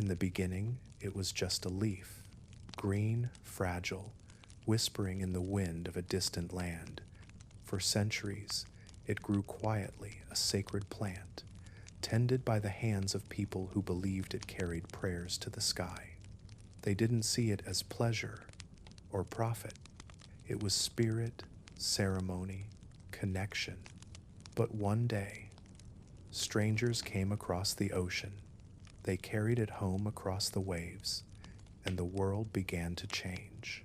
In the beginning, it was just a leaf, green, fragile, whispering in the wind of a distant land. For centuries, it grew quietly, a sacred plant, tended by the hands of people who believed it carried prayers to the sky. They didn't see it as pleasure or profit. It was spirit, ceremony, connection. But one day, strangers came across the ocean. They carried it home across the waves, and the world began to change.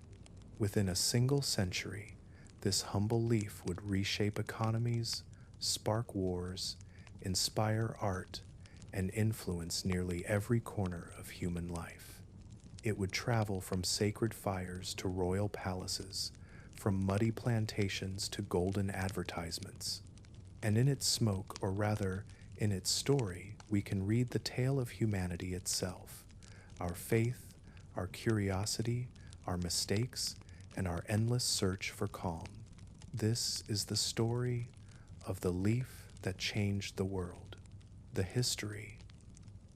Within a single century, this humble leaf would reshape economies, spark wars, inspire art, and influence nearly every corner of human life. It would travel from sacred fires to royal palaces, from muddy plantations to golden advertisements. And in its smoke, or rather, in its story, we can read the tale of humanity itself, our faith, our curiosity, our mistakes, and our endless search for calm. This is the story of the leaf that changed the world, the history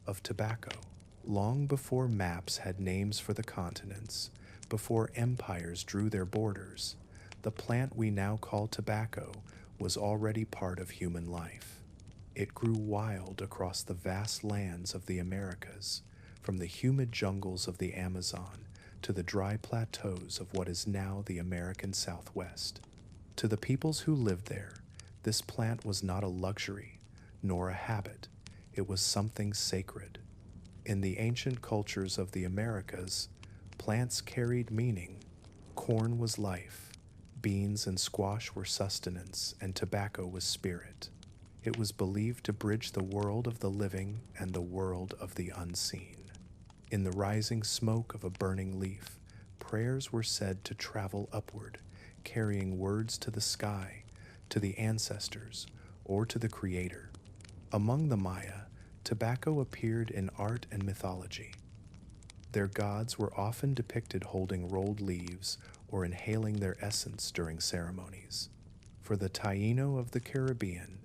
of tobacco. Long before maps had names for the continents, before empires drew their borders, the plant we now call tobacco was already part of human life. It grew wild across the vast lands of the Americas, from the humid jungles of the Amazon to the dry plateaus of what is now the American Southwest. To the peoples who lived there, this plant was not a luxury, nor a habit. It was something sacred. In the ancient cultures of the Americas, plants carried meaning. Corn was life, beans and squash were sustenance, and tobacco was spirit. It was believed to bridge the world of the living and the world of the unseen. In the rising smoke of a burning leaf, prayers were said to travel upward, carrying words to the sky, to the ancestors, or to the Creator. Among the Maya, tobacco appeared in art and mythology. Their gods were often depicted holding rolled leaves or inhaling their essence during ceremonies. For the Taino of the Caribbean,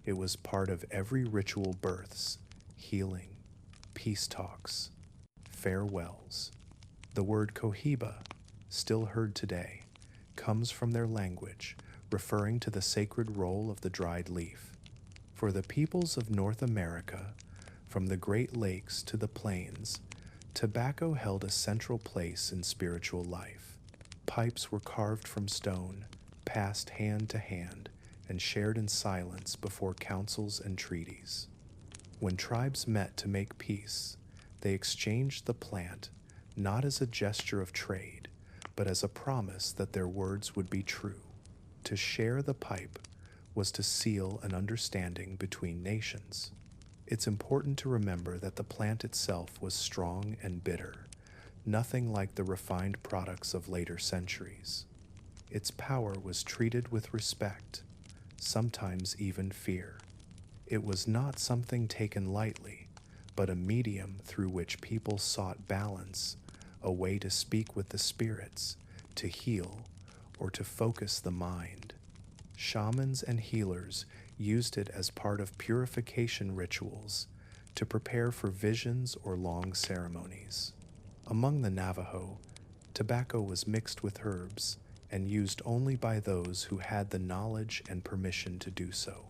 it was part of every ritual: births, healing, peace talks, farewells. The word cohiba, still heard today, comes from their language, referring to the sacred role of the dried leaf. For the peoples of North America, from the Great Lakes to the plains, tobacco held a central place in spiritual life. Pipes were carved from stone, passed hand to hand, and shared in silence before councils and treaties. When tribes met to make peace, they exchanged the plant not as a gesture of trade, but as a promise that their words would be true. To share the pipe was to seal an understanding between nations. It's important to remember that the plant itself was strong and bitter, nothing like the refined products of later centuries. Its power was treated with respect, sometimes even fear. It was not something taken lightly, but a medium through which people sought balance, a way to speak with the spirits, to heal, or to focus the mind. Shamans and healers used it as part of purification rituals to prepare for visions or long ceremonies. Among the Navajo, tobacco was mixed with herbs and used only by those who had the knowledge and permission to do so.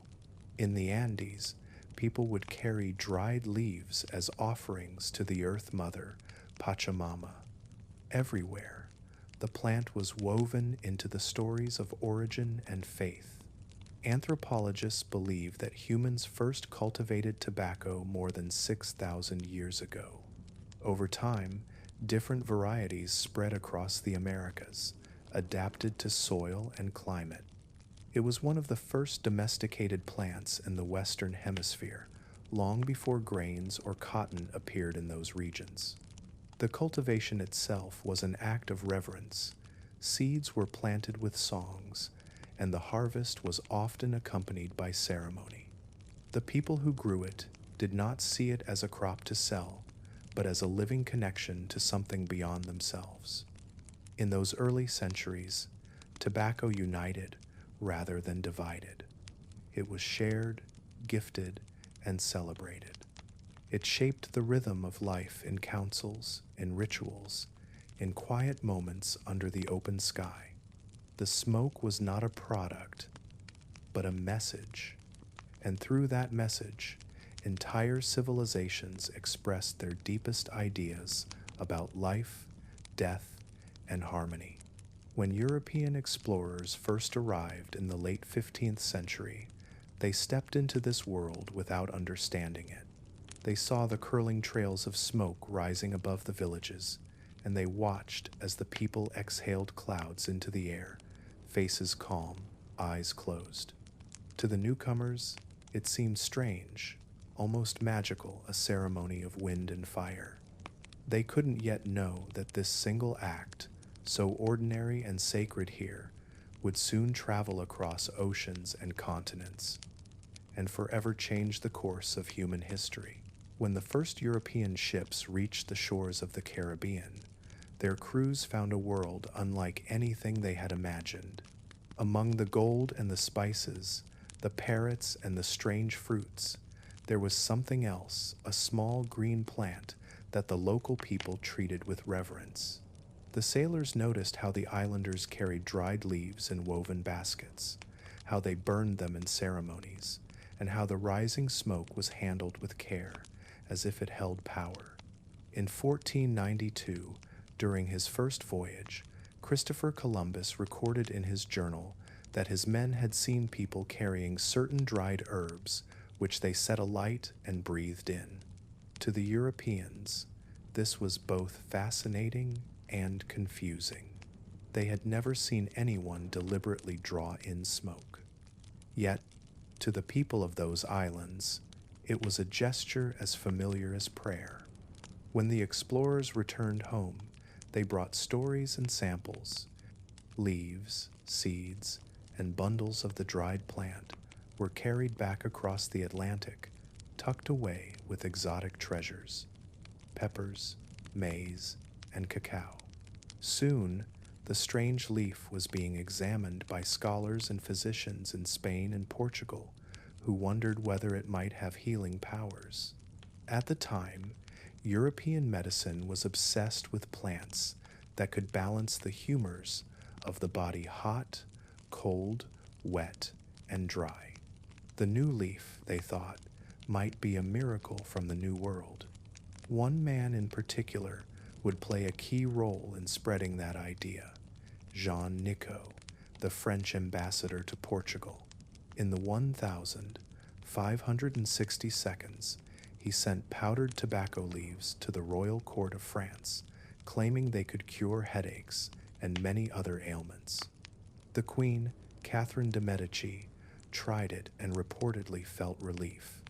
In the Andes, people would carry dried leaves as offerings to the Earth Mother, Pachamama. Everywhere, the plant was woven into the stories of origin and faith. Anthropologists believe that humans first cultivated tobacco more than 6,000 years ago. Over time, different varieties spread across the Americas, adapted to soil and climate. It was one of the first domesticated plants in the Western Hemisphere, long before grains or cotton appeared in those regions. The cultivation itself was an act of reverence. Seeds were planted with songs, and the harvest was often accompanied by ceremony. The people who grew it did not see it as a crop to sell, but as a living connection to something beyond themselves. In those early centuries, tobacco united rather than divided. It was shared, gifted, and celebrated. It shaped the rhythm of life in councils, in rituals, in quiet moments under the open sky. The smoke was not a product, but a message. And through that message, entire civilizations expressed their deepest ideas about life, death, and harmony. When European explorers first arrived in the late 15th century, they stepped into this world without understanding it. They saw the curling trails of smoke rising above the villages, and they watched as the people exhaled clouds into the air, faces calm, eyes closed. To the newcomers, it seemed strange, almost magical, a ceremony of wind and fire. They couldn't yet know that this single act, so ordinary and sacred here, would soon travel across oceans and continents, and forever change the course of human history. When the first European ships reached the shores of the Caribbean, their crews found a world unlike anything they had imagined. Among the gold and the spices, the parrots and the strange fruits, there was something else, a small green plant that the local people treated with reverence. The sailors noticed how the islanders carried dried leaves in woven baskets, how they burned them in ceremonies, and how the rising smoke was handled with care, as if it held power. In 1492, during his first voyage, Christopher Columbus recorded in his journal that his men had seen people carrying certain dried herbs, which they set alight and breathed in. To the Europeans, this was both fascinating and confusing. They had never seen anyone deliberately draw in smoke. Yet, to the people of those islands, it was a gesture as familiar as prayer. When the explorers returned home, they brought stories and samples. Leaves, seeds, and bundles of the dried plant were carried back across the Atlantic, tucked away with exotic treasures: peppers, maize, and cacao. Soon, the strange leaf was being examined by scholars and physicians in Spain and Portugal, who wondered whether it might have healing powers. At the time, European medicine was obsessed with plants that could balance the humors of the body: hot, cold, wet, and dry. The new leaf, they thought, might be a miracle from the New World. One man in particular would play a key role in spreading that idea: Jean Nicot, the French ambassador to Portugal. In the 1560 seconds, he sent powdered tobacco leaves to the royal court of France, claiming they could cure headaches and many other ailments. The Queen, Catherine de' Medici, tried it and reportedly felt relief.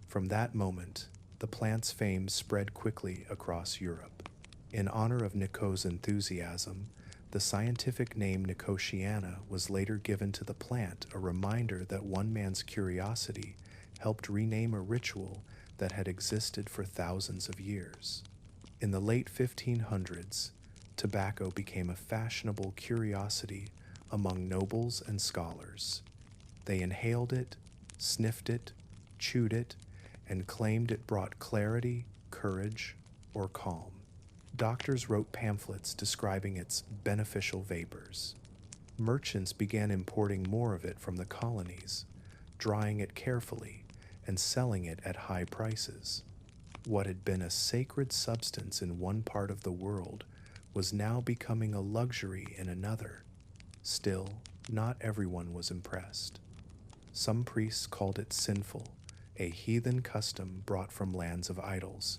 From that moment, the plant's fame spread quickly across Europe. In honor of Nicot's enthusiasm, the scientific name Nicotiana was later given to the plant, a reminder that one man's curiosity helped rename a ritual that had existed for thousands of years. In the late 1500s, tobacco became a fashionable curiosity among nobles and scholars. They inhaled it, sniffed it, chewed it, and claimed it brought clarity, courage, or calm. Doctors wrote pamphlets describing its beneficial vapors. Merchants began importing more of it from the colonies, drying it carefully and selling it at high prices. What had been a sacred substance in one part of the world was now becoming a luxury in another. Still, not everyone was impressed. Some priests called it sinful, a heathen custom brought from lands of idols.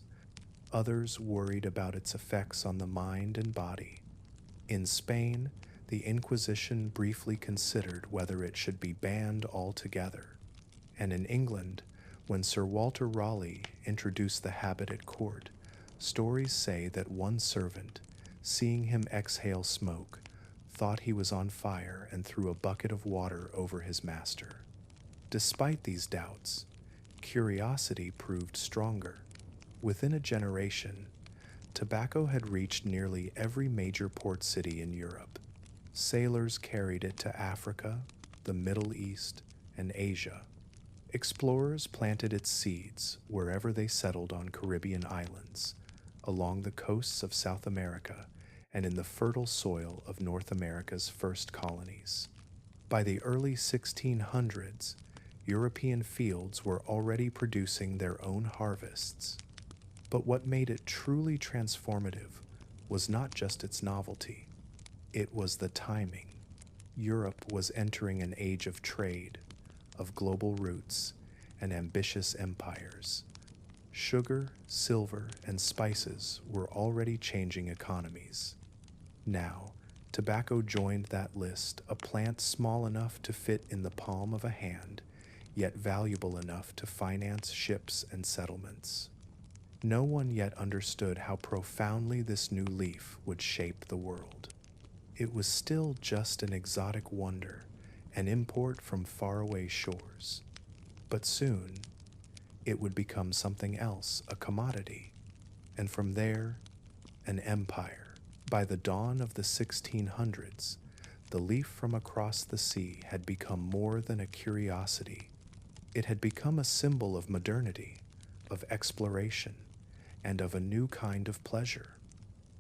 Others worried about its effects on the mind and body. In Spain, the Inquisition briefly considered whether it should be banned altogether. And in England, when Sir Walter Raleigh introduced the habit at court, stories say that one servant, seeing him exhale smoke, thought he was on fire and threw a bucket of water over his master. Despite these doubts, curiosity proved stronger. Within a generation, tobacco had reached nearly every major port city in Europe. Sailors carried it to Africa, the Middle East, and Asia. Explorers planted its seeds wherever they settled on Caribbean islands, along the coasts of South America, and in the fertile soil of North America's first colonies. By the early 1600s, European fields were already producing their own harvests. But what made it truly transformative was not just its novelty, it was the timing. Europe was entering an age of trade, of global roots, and ambitious empires. Sugar, silver, and spices were already changing economies. Now, tobacco joined that list, a plant small enough to fit in the palm of a hand, yet valuable enough to finance ships and settlements. No one yet understood how profoundly this new leaf would shape the world. It was still just an exotic wonder, an import from faraway shores. But soon, it would become something else, a commodity, and from there, an empire. By the dawn of the 1600s, the leaf from across the sea had become more than a curiosity. It had become a symbol of modernity, of exploration, and of a new kind of pleasure.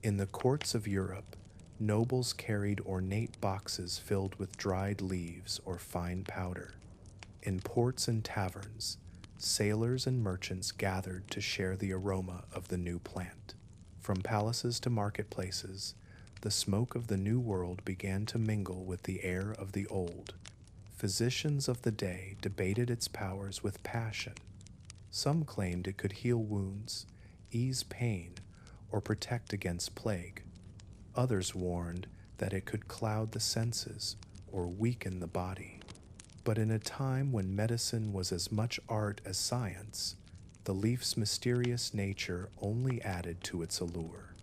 In the courts of Europe, nobles carried ornate boxes filled with dried leaves or fine powder. In ports and taverns, sailors and merchants gathered to share the aroma of the new plant. From palaces to marketplaces, the smoke of the new world began to mingle with the air of the old. Physicians of the day debated its powers with passion. Some claimed it could heal wounds, ease pain, or protect against plague. Others warned that it could cloud the senses or weaken the body. But in a time when medicine was as much art as science, the leaf's mysterious nature only added to its allure.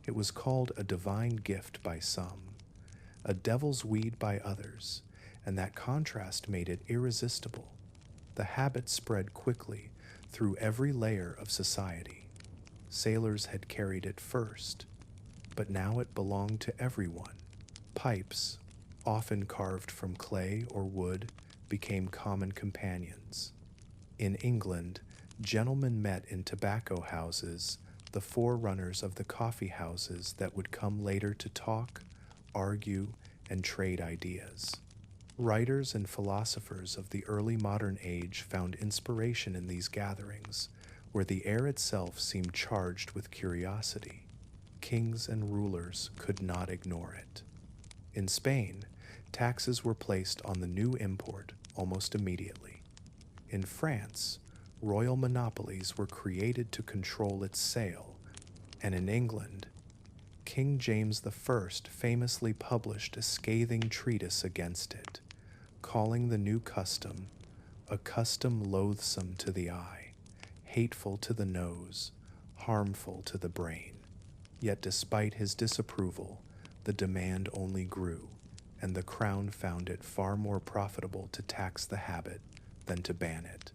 It was called a divine gift by some, a devil's weed by others, and that contrast made it irresistible. The habit spread quickly through every layer of society. Sailors had carried it first, but now it belonged to everyone. Pipes, often carved from clay or wood, became common companions. In England, gentlemen met in tobacco houses, the forerunners of the coffee houses that would come later to talk, argue, and trade ideas. Writers and philosophers of the early modern age found inspiration in these gatherings, where the air itself seemed charged with curiosity. Kings and rulers could not ignore it. In Spain, taxes were placed on the new import almost immediately. In France, royal monopolies were created to control its sale, and in England, King James I famously published a scathing treatise against it, calling the new custom a custom loathsome to the eye, hateful to the nose, harmful to the brain. Yet despite his disapproval, the demand only grew, and the crown found it far more profitable to tax the habit than to ban it.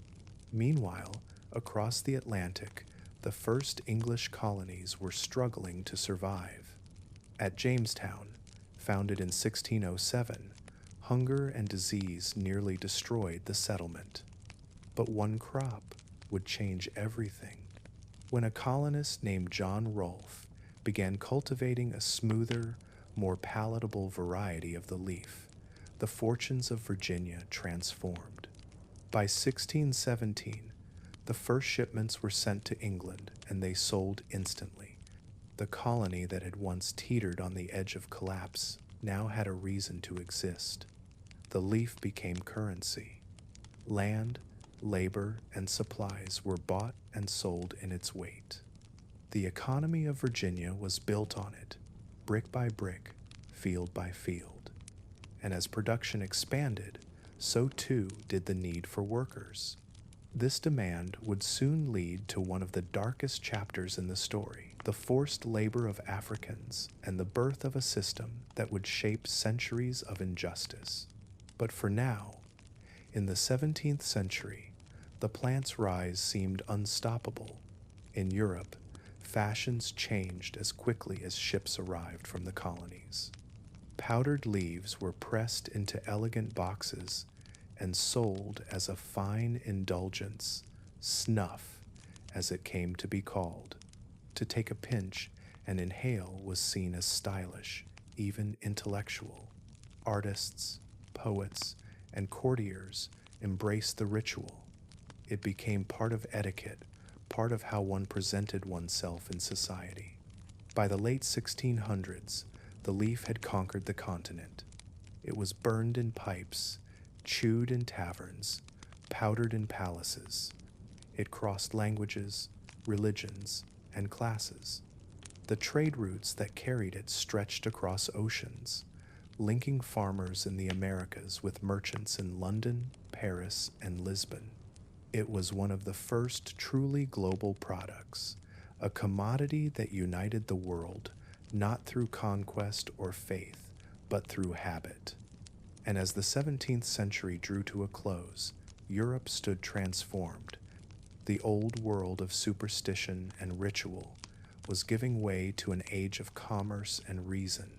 Meanwhile, across the Atlantic, the first English colonies were struggling to survive. At Jamestown, founded in 1607, hunger and disease nearly destroyed the settlement. But one crop would change everything. When a colonist named John Rolfe began cultivating a smoother, more palatable variety of the leaf, the fortunes of Virginia transformed. By 1617, the first shipments were sent to England, and they sold instantly. The colony that had once teetered on the edge of collapse now had a reason to exist. The leaf became currency. Land, labor, and supplies were bought and sold in its weight. The economy of Virginia was built on it, brick by brick, field by field. And as production expanded, so too did the need for workers. This demand would soon lead to one of the darkest chapters in the story, the forced labor of Africans and the birth of a system that would shape centuries of injustice. But for now, in the 17th century, the plant's rise seemed unstoppable. In Europe, fashions changed as quickly as ships arrived from the colonies. Powdered leaves were pressed into elegant boxes, and sold as a fine indulgence, snuff, as it came to be called. To take a pinch and inhale was seen as stylish, even intellectual. Artists, poets, and courtiers embraced the ritual. It became part of etiquette, part of how one presented oneself in society. By the late 1600s, the leaf had conquered the continent. It was burned in pipes, chewed in taverns, powdered in palaces. It crossed languages, religions, and classes. The trade routes that carried it stretched across oceans, linking farmers in the Americas with merchants in London, Paris, and Lisbon. It was one of the first truly global products, a commodity that united the world, not through conquest or faith, but through habit. And as the 17th century drew to a close, Europe stood transformed. The old world of superstition and ritual was giving way to an age of commerce and reason.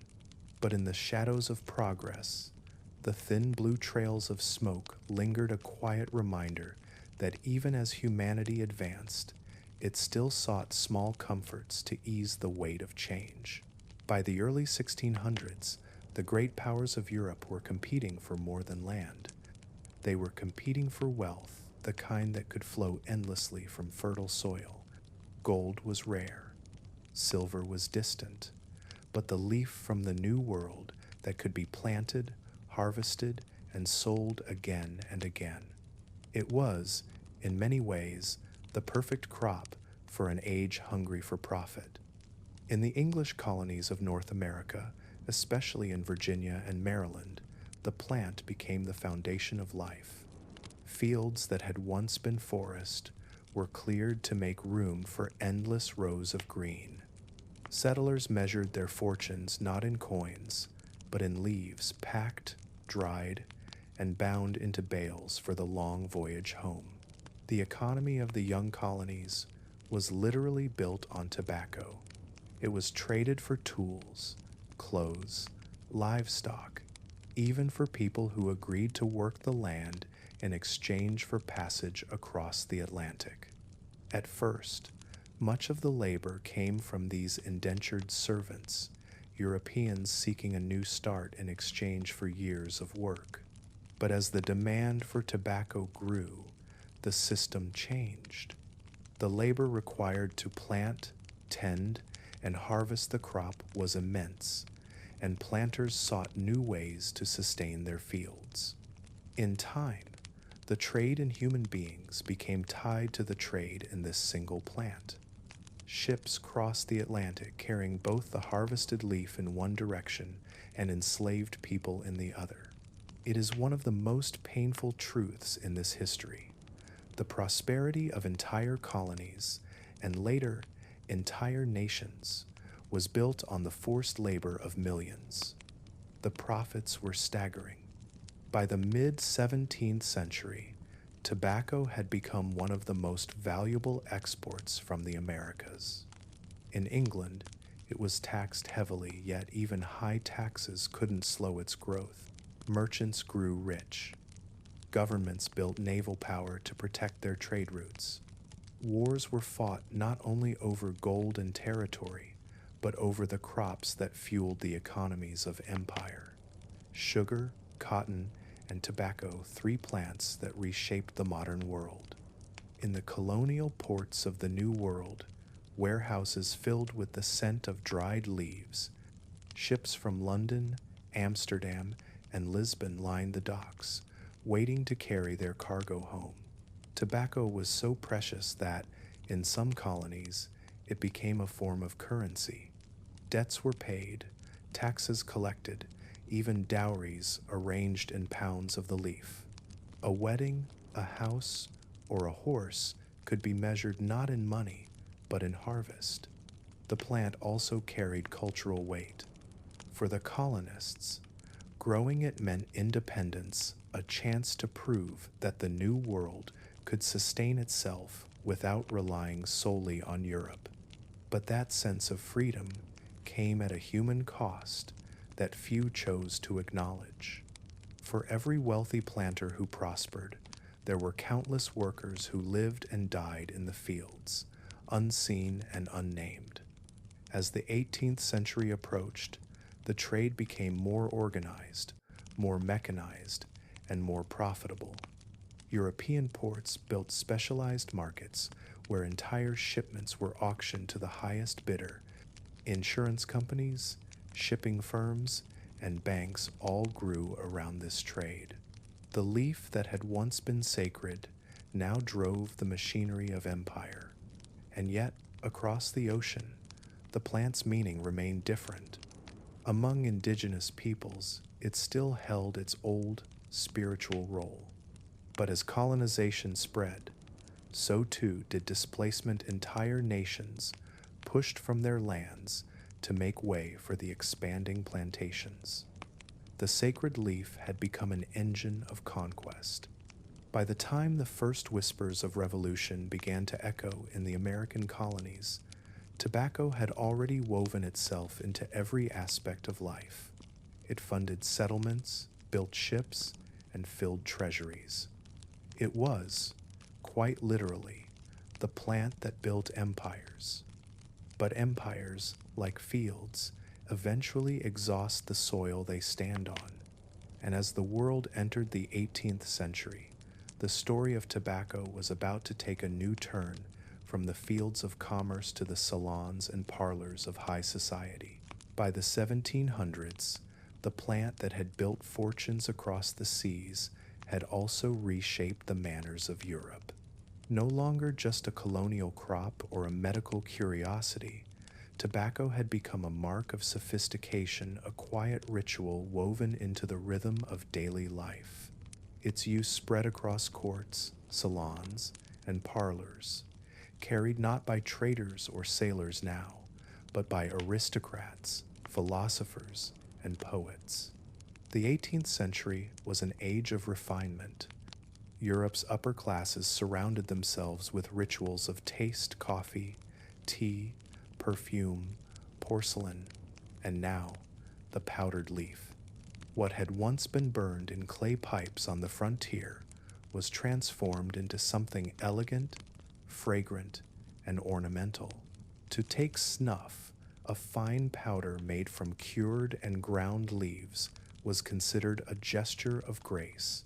But in the shadows of progress, the thin blue trails of smoke lingered a quiet reminder that even as humanity advanced, it still sought small comforts to ease the weight of change. By the early 1600s, the great powers of Europe were competing for more than land. They were competing for wealth, the kind that could flow endlessly from fertile soil. Gold was rare, silver was distant, but the leaf from the New World that could be planted, harvested, and sold again and again. It was, in many ways, the perfect crop for an age hungry for profit. In the English colonies of North America, especially in Virginia and Maryland, the plant became the foundation of life. Fields that had once been forest were cleared to make room for endless rows of green. Settlers measured their fortunes not in coins, but in leaves packed, dried, and bound into bales for the long voyage home. The economy of the young colonies was literally built on tobacco. It was traded for tools, clothes, livestock, even for people who agreed to work the land in exchange for passage across the Atlantic. At first, much of the labor came from these indentured servants, Europeans seeking a new start in exchange for years of work. But as the demand for tobacco grew, the system changed. The labor required to plant, tend, and harvest the crop was immense, and planters sought new ways to sustain their fields. In time, the trade in human beings became tied to the trade in this single plant. Ships crossed the Atlantic carrying both the harvested leaf in one direction and enslaved people in the other. It is one of the most painful truths in this history. The prosperity of entire colonies, and later entire nations, was built on the forced labor of millions. The profits were staggering. By the mid-17th century, tobacco had become one of the most valuable exports from the Americas. In England, it was taxed heavily, yet even high taxes couldn't slow its growth. Merchants grew rich. Governments built naval power to protect their trade routes. Wars were fought not only over gold and territory, but over the crops that fueled the economies of empire. Sugar, cotton, and tobacco, three plants that reshaped the modern world. In the colonial ports of the New World, warehouses filled with the scent of dried leaves, ships from London, Amsterdam, and Lisbon lined the docks, waiting to carry their cargo home. Tobacco was so precious that, in some colonies, it became a form of currency. Debts were paid, taxes collected, even dowries arranged in pounds of the leaf. A wedding, a house, or a horse could be measured not in money, but in harvest. The plant also carried cultural weight. For the colonists, growing it meant independence, a chance to prove that the New World could sustain itself without relying solely on Europe. But that sense of freedom came at a human cost that few chose to acknowledge. For every wealthy planter who prospered, there were countless workers who lived and died in the fields, unseen and unnamed. As the 18th century approached, the trade became more organized, more mechanized, and more profitable. European ports built specialized markets where entire shipments were auctioned to the highest bidder. Insurance companies, shipping firms, and banks all grew around this trade. The leaf that had once been sacred now drove the machinery of empire. And yet, across the ocean, the plant's meaning remained different. Among indigenous peoples, it still held its old spiritual role. But as colonization spread, so too did displacement. Entire nations pushed from their lands to make way for the expanding plantations. The sacred leaf had become an engine of conquest. By the time the first whispers of revolution began to echo in the American colonies, tobacco had already woven itself into every aspect of life. It funded settlements, built ships, and filled treasuries. It was, quite literally, the plant that built empires. But empires, like fields, eventually exhaust the soil they stand on. And as the world entered the 18th century, the story of tobacco was about to take a new turn, from the fields of commerce to the salons and parlors of high society. By the 1700s, the plant that had built fortunes across the seas had also reshaped the manners of Europe. No longer just a colonial crop or a medical curiosity, tobacco had become a mark of sophistication, a quiet ritual woven into the rhythm of daily life. Its use spread across courts, salons, and parlors, carried not by traders or sailors now, but by aristocrats, philosophers, and poets. The 18th century was an age of refinement. Europe's upper classes surrounded themselves with rituals of taste, coffee, tea, perfume, porcelain, and now the powdered leaf. What had once been burned in clay pipes on the frontier was transformed into something elegant, fragrant, and ornamental. To take snuff, a fine powder made from cured and ground leaves, was considered a gesture of grace.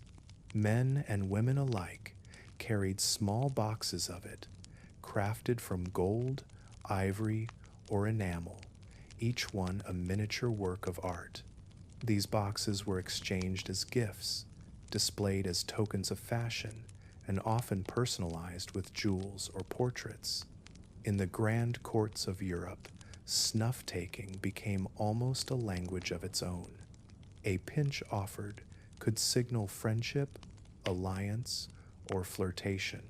Men and women alike carried small boxes of it, crafted from gold, ivory, or enamel, each one a miniature work of art. These boxes were exchanged as gifts, displayed as tokens of fashion, and often personalized with jewels or portraits. In the grand courts of Europe, snuff-taking became almost a language of its own. A pinch offered could signal friendship, alliance, or flirtation.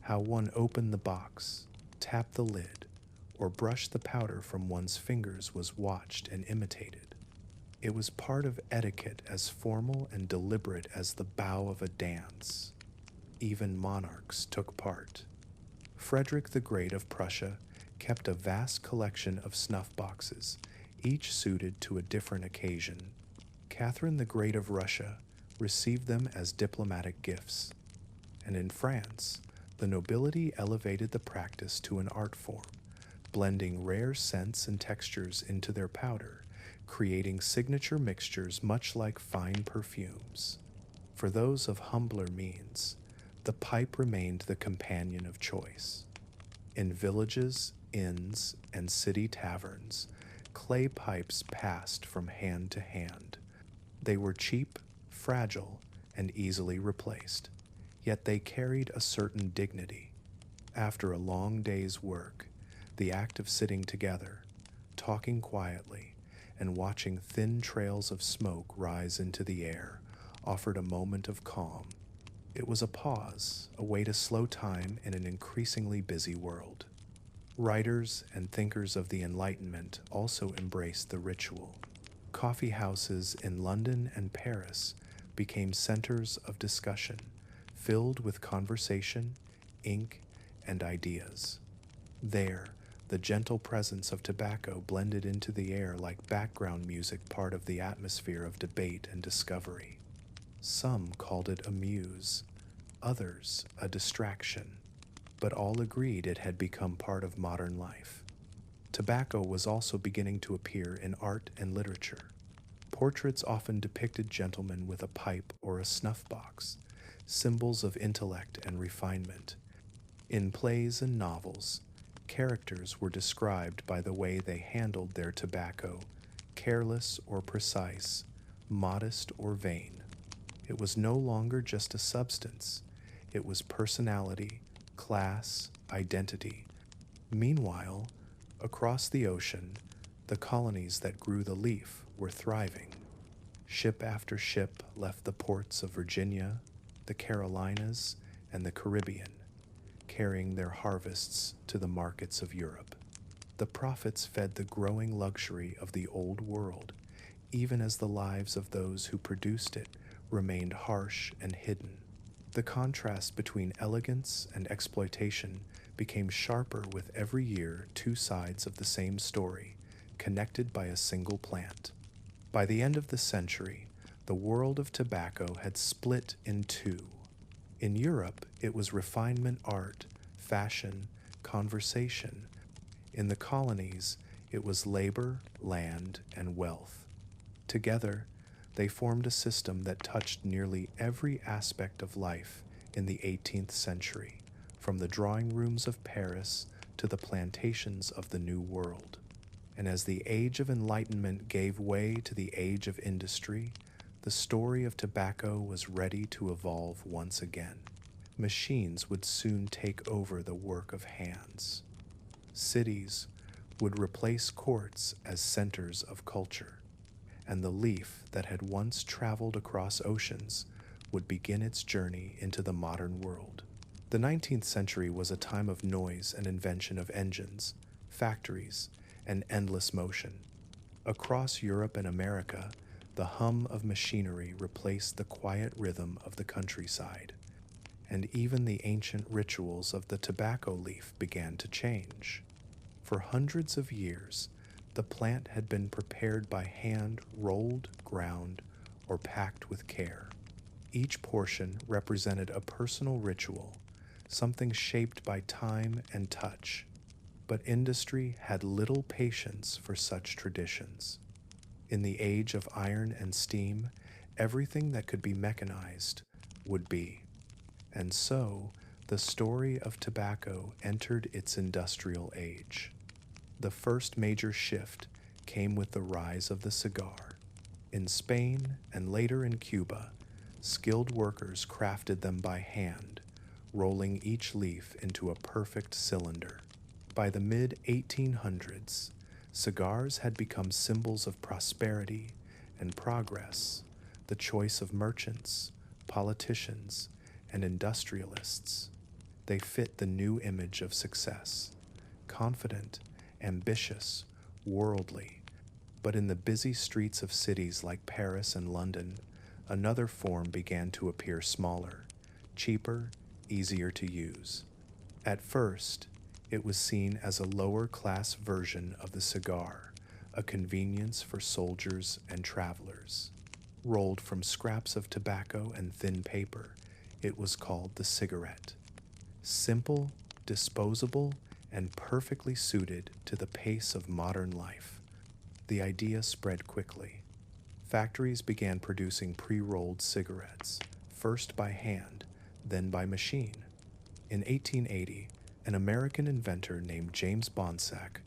How one opened the box, tapped the lid, or brushed the powder from one's fingers was watched and imitated. It was part of etiquette as formal and deliberate as the bow of a dance. Even monarchs took part. Frederick the Great of Prussia kept a vast collection of snuff boxes, each suited to a different occasion. Catherine the Great of Russia received them as diplomatic gifts. And in France, the nobility elevated the practice to an art form, blending rare scents and textures into their powder, creating signature mixtures much like fine perfumes. For those of humbler means, the pipe remained the companion of choice. In villages, inns, and city taverns, clay pipes passed from hand to hand. They were cheap, fragile, and easily replaced, yet they carried a certain dignity. After a long day's work, the act of sitting together, talking quietly, and watching thin trails of smoke rise into the air offered a moment of calm. It was a pause, a way to slow time in an increasingly busy world. Writers and thinkers of the Enlightenment also embraced the ritual. Coffee houses in London and Paris became centers of discussion, filled with conversation, ink, and ideas. There, the gentle presence of tobacco blended into the air like background music, part of the atmosphere of debate and discovery. Some called it a muse, others a distraction, but all agreed it had become part of modern life. Tobacco was also beginning to appear in art and literature. Portraits often depicted gentlemen with a pipe or a snuff box, symbols of intellect and refinement. In plays and novels, characters were described by the way they handled their tobacco, careless or precise, modest or vain. It was no longer just a substance, it was personality, class, identity. Meanwhile, across the ocean, the colonies that grew the leaf were thriving. Ship after ship left the ports of Virginia, the Carolinas, and the Caribbean, carrying their harvests to the markets of Europe. The profits fed the growing luxury of the Old World, even as the lives of those who produced it remained harsh and hidden. The contrast between elegance and exploitation became sharper with every year two sides of the same story, connected by a single plant. By the end of the century, the world of tobacco had split in two. In Europe, it was refinement art, fashion, conversation. In the colonies, it was labor, land, and wealth. Together, they formed a system that touched nearly every aspect of life in the 18th century, from the drawing rooms of Paris to the plantations of the New World. And as the Age of Enlightenment gave way to the Age of Industry, the story of tobacco was ready to evolve once again. Machines would soon take over the work of hands. Cities would replace courts as centers of culture, and the leaf that had once traveled across oceans would begin its journey into the modern world. The 19th century was a time of noise and invention of engines, factories, and endless motion. Across Europe and America, the hum of machinery replaced the quiet rhythm of the countryside, and even the ancient rituals of the tobacco leaf began to change. For hundreds of years, the plant had been prepared by hand, rolled, ground, or packed with care. Each portion represented a personal ritual, something shaped by time and touch. But industry had little patience for such traditions. In the age of iron and steam, everything that could be mechanized would be. And so, the story of tobacco entered its industrial age. The first major shift came with the rise of the cigar. In Spain and later in Cuba, skilled workers crafted them by hand, rolling each leaf into a perfect cylinder. By the mid-1800s, cigars had become symbols of prosperity and progress, the choice of merchants, politicians, and industrialists. They fit the new image of success: confident, ambitious, worldly. But in the busy streets of cities like Paris and London, another form began to appear: smaller, cheaper, easier to use. At first, it was seen as a lower-class version of the cigar, a convenience for soldiers and travelers. Rolled from scraps of tobacco and thin paper, it was called the cigarette. Simple, disposable, and perfectly suited to the pace of modern life, the idea spread quickly. Factories began producing pre-rolled cigarettes, first by hand, then by machine. In 1880, an American inventor named James Bonsack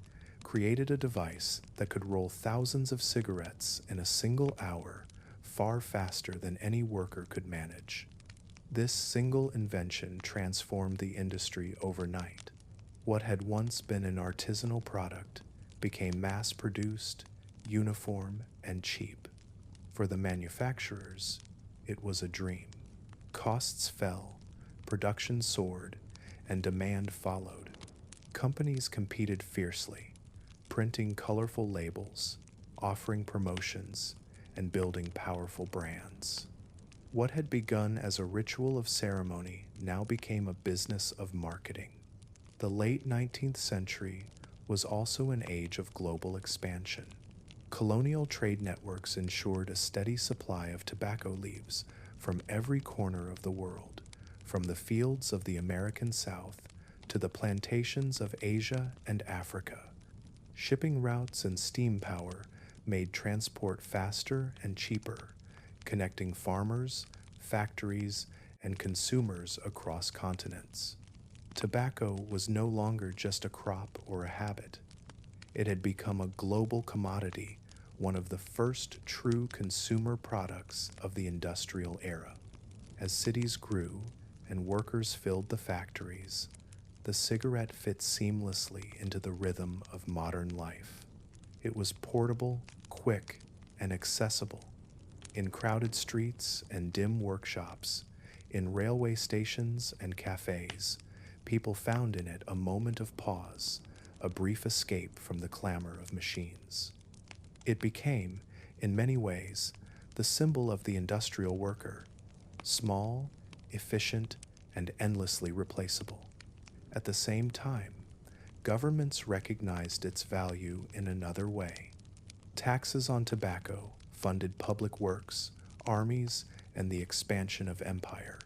created a device that could roll thousands of cigarettes in a single hour, far faster than any worker could manage. This single invention transformed the industry overnight. What had once been an artisanal product became mass-produced, uniform, and cheap. For the manufacturers, it was a dream. Costs fell, production soared, and demand followed. Companies competed fiercely, printing colorful labels, offering promotions, and building powerful brands. What had begun as a ritual of ceremony now became a business of marketing. The late 19th century was also an age of global expansion. Colonial trade networks ensured a steady supply of tobacco leaves from every corner of the world, from the fields of the American South to the plantations of Asia and Africa. Shipping routes and steam power made transport faster and cheaper, connecting farmers, factories, and consumers across continents. Tobacco was no longer just a crop or a habit. It had become a global commodity, one of the first true consumer products of the industrial era. As cities grew and workers filled the factories, the cigarette fit seamlessly into the rhythm of modern life. It was portable, quick, and accessible. In crowded streets and dim workshops, in railway stations and cafes, people found in it a moment of pause, a brief escape from the clamor of machines. It became, in many ways, the symbol of the industrial worker, small, efficient, and endlessly replaceable. At the same time, governments recognized its value in another way. Taxes on tobacco funded public works, armies, and the expansion of empire.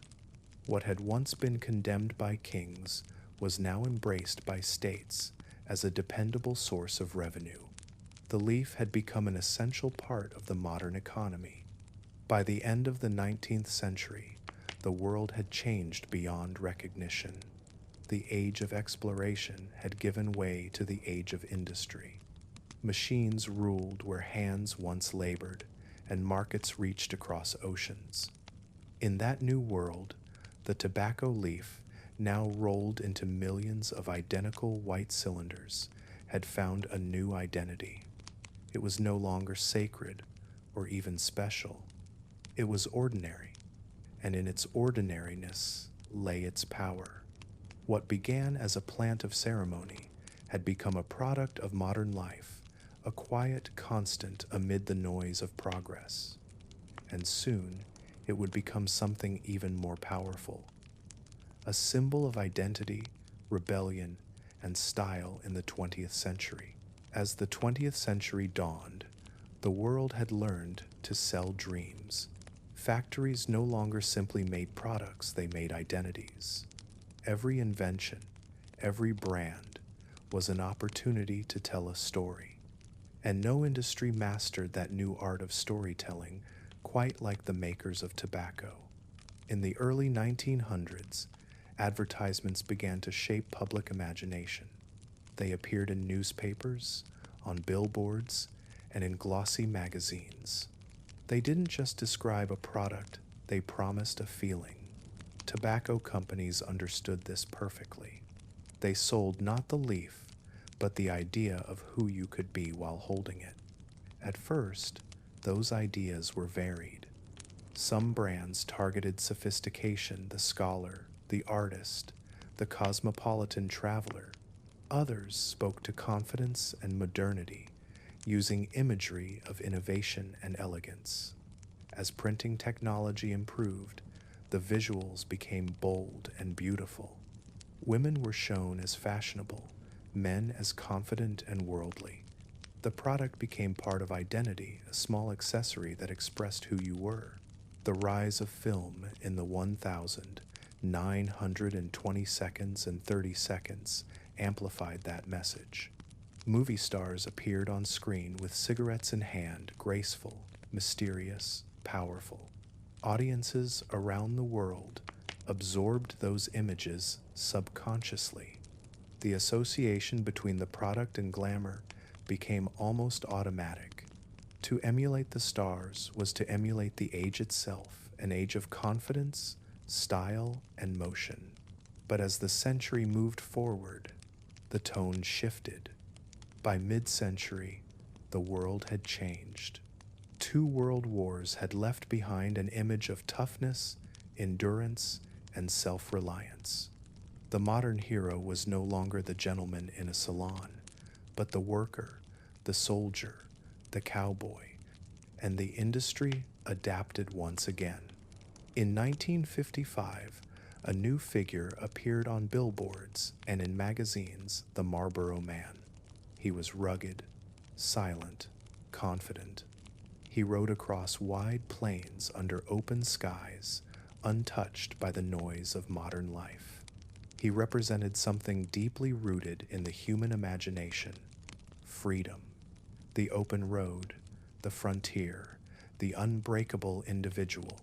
What had once been condemned by kings was now embraced by states as a dependable source of revenue. The leaf had become an essential part of the modern economy. By the end of the 19th century, the world had changed beyond recognition. The age of exploration had given way to the age of industry. Machines ruled where hands once labored, and markets reached across oceans. In that new world, the tobacco leaf, now rolled into millions of identical white cylinders, had found a new identity. It was no longer sacred or even special. It was ordinary, and in its ordinariness lay its power. What began as a plant of ceremony had become a product of modern life, a quiet constant amid the noise of progress. And soon, it would become something even more powerful, a symbol of identity, rebellion, and style in the 20th century. As the 20th century dawned, the world had learned to sell dreams. Factories no longer simply made products, they made identities. Every invention, every brand, was an opportunity to tell a story. And no industry mastered that new art of storytelling quite like the makers of tobacco. In the early 1900s, advertisements began to shape public imagination. They appeared in newspapers, on billboards, and in glossy magazines. They didn't just describe a product, they promised a feeling. Tobacco companies understood this perfectly. They sold not the leaf, but the idea of who you could be while holding it. At first, those ideas were varied. Some brands targeted sophistication, the scholar, the artist, the cosmopolitan traveler. Others spoke to confidence and modernity, using imagery of innovation and elegance. As printing technology improved, the visuals became bold and beautiful. Women were shown as fashionable, men as confident and worldly. The product became part of identity, a small accessory that expressed who you were. The rise of film in the 1,920 seconds and 30 seconds amplified that message. Movie stars appeared on screen with cigarettes in hand, graceful, mysterious, powerful. Audiences around the world absorbed those images subconsciously. The association between the product and glamour became almost automatic. To emulate the stars was to emulate the age itself, an age of confidence, style, and motion. But as the century moved forward, the tone shifted. By mid-century, the world had changed. 2 world wars had left behind an image of toughness, endurance, and self-reliance. The modern hero was no longer the gentleman in a salon, but the worker, the soldier, the cowboy, and the industry adapted once again. In 1955, a new figure appeared on billboards and in magazines, the Marlboro Man. He was rugged, silent, confident. He rode across wide plains under open skies, untouched by the noise of modern life. He represented something deeply rooted in the human imagination: freedom, the open road, the frontier, the unbreakable individual.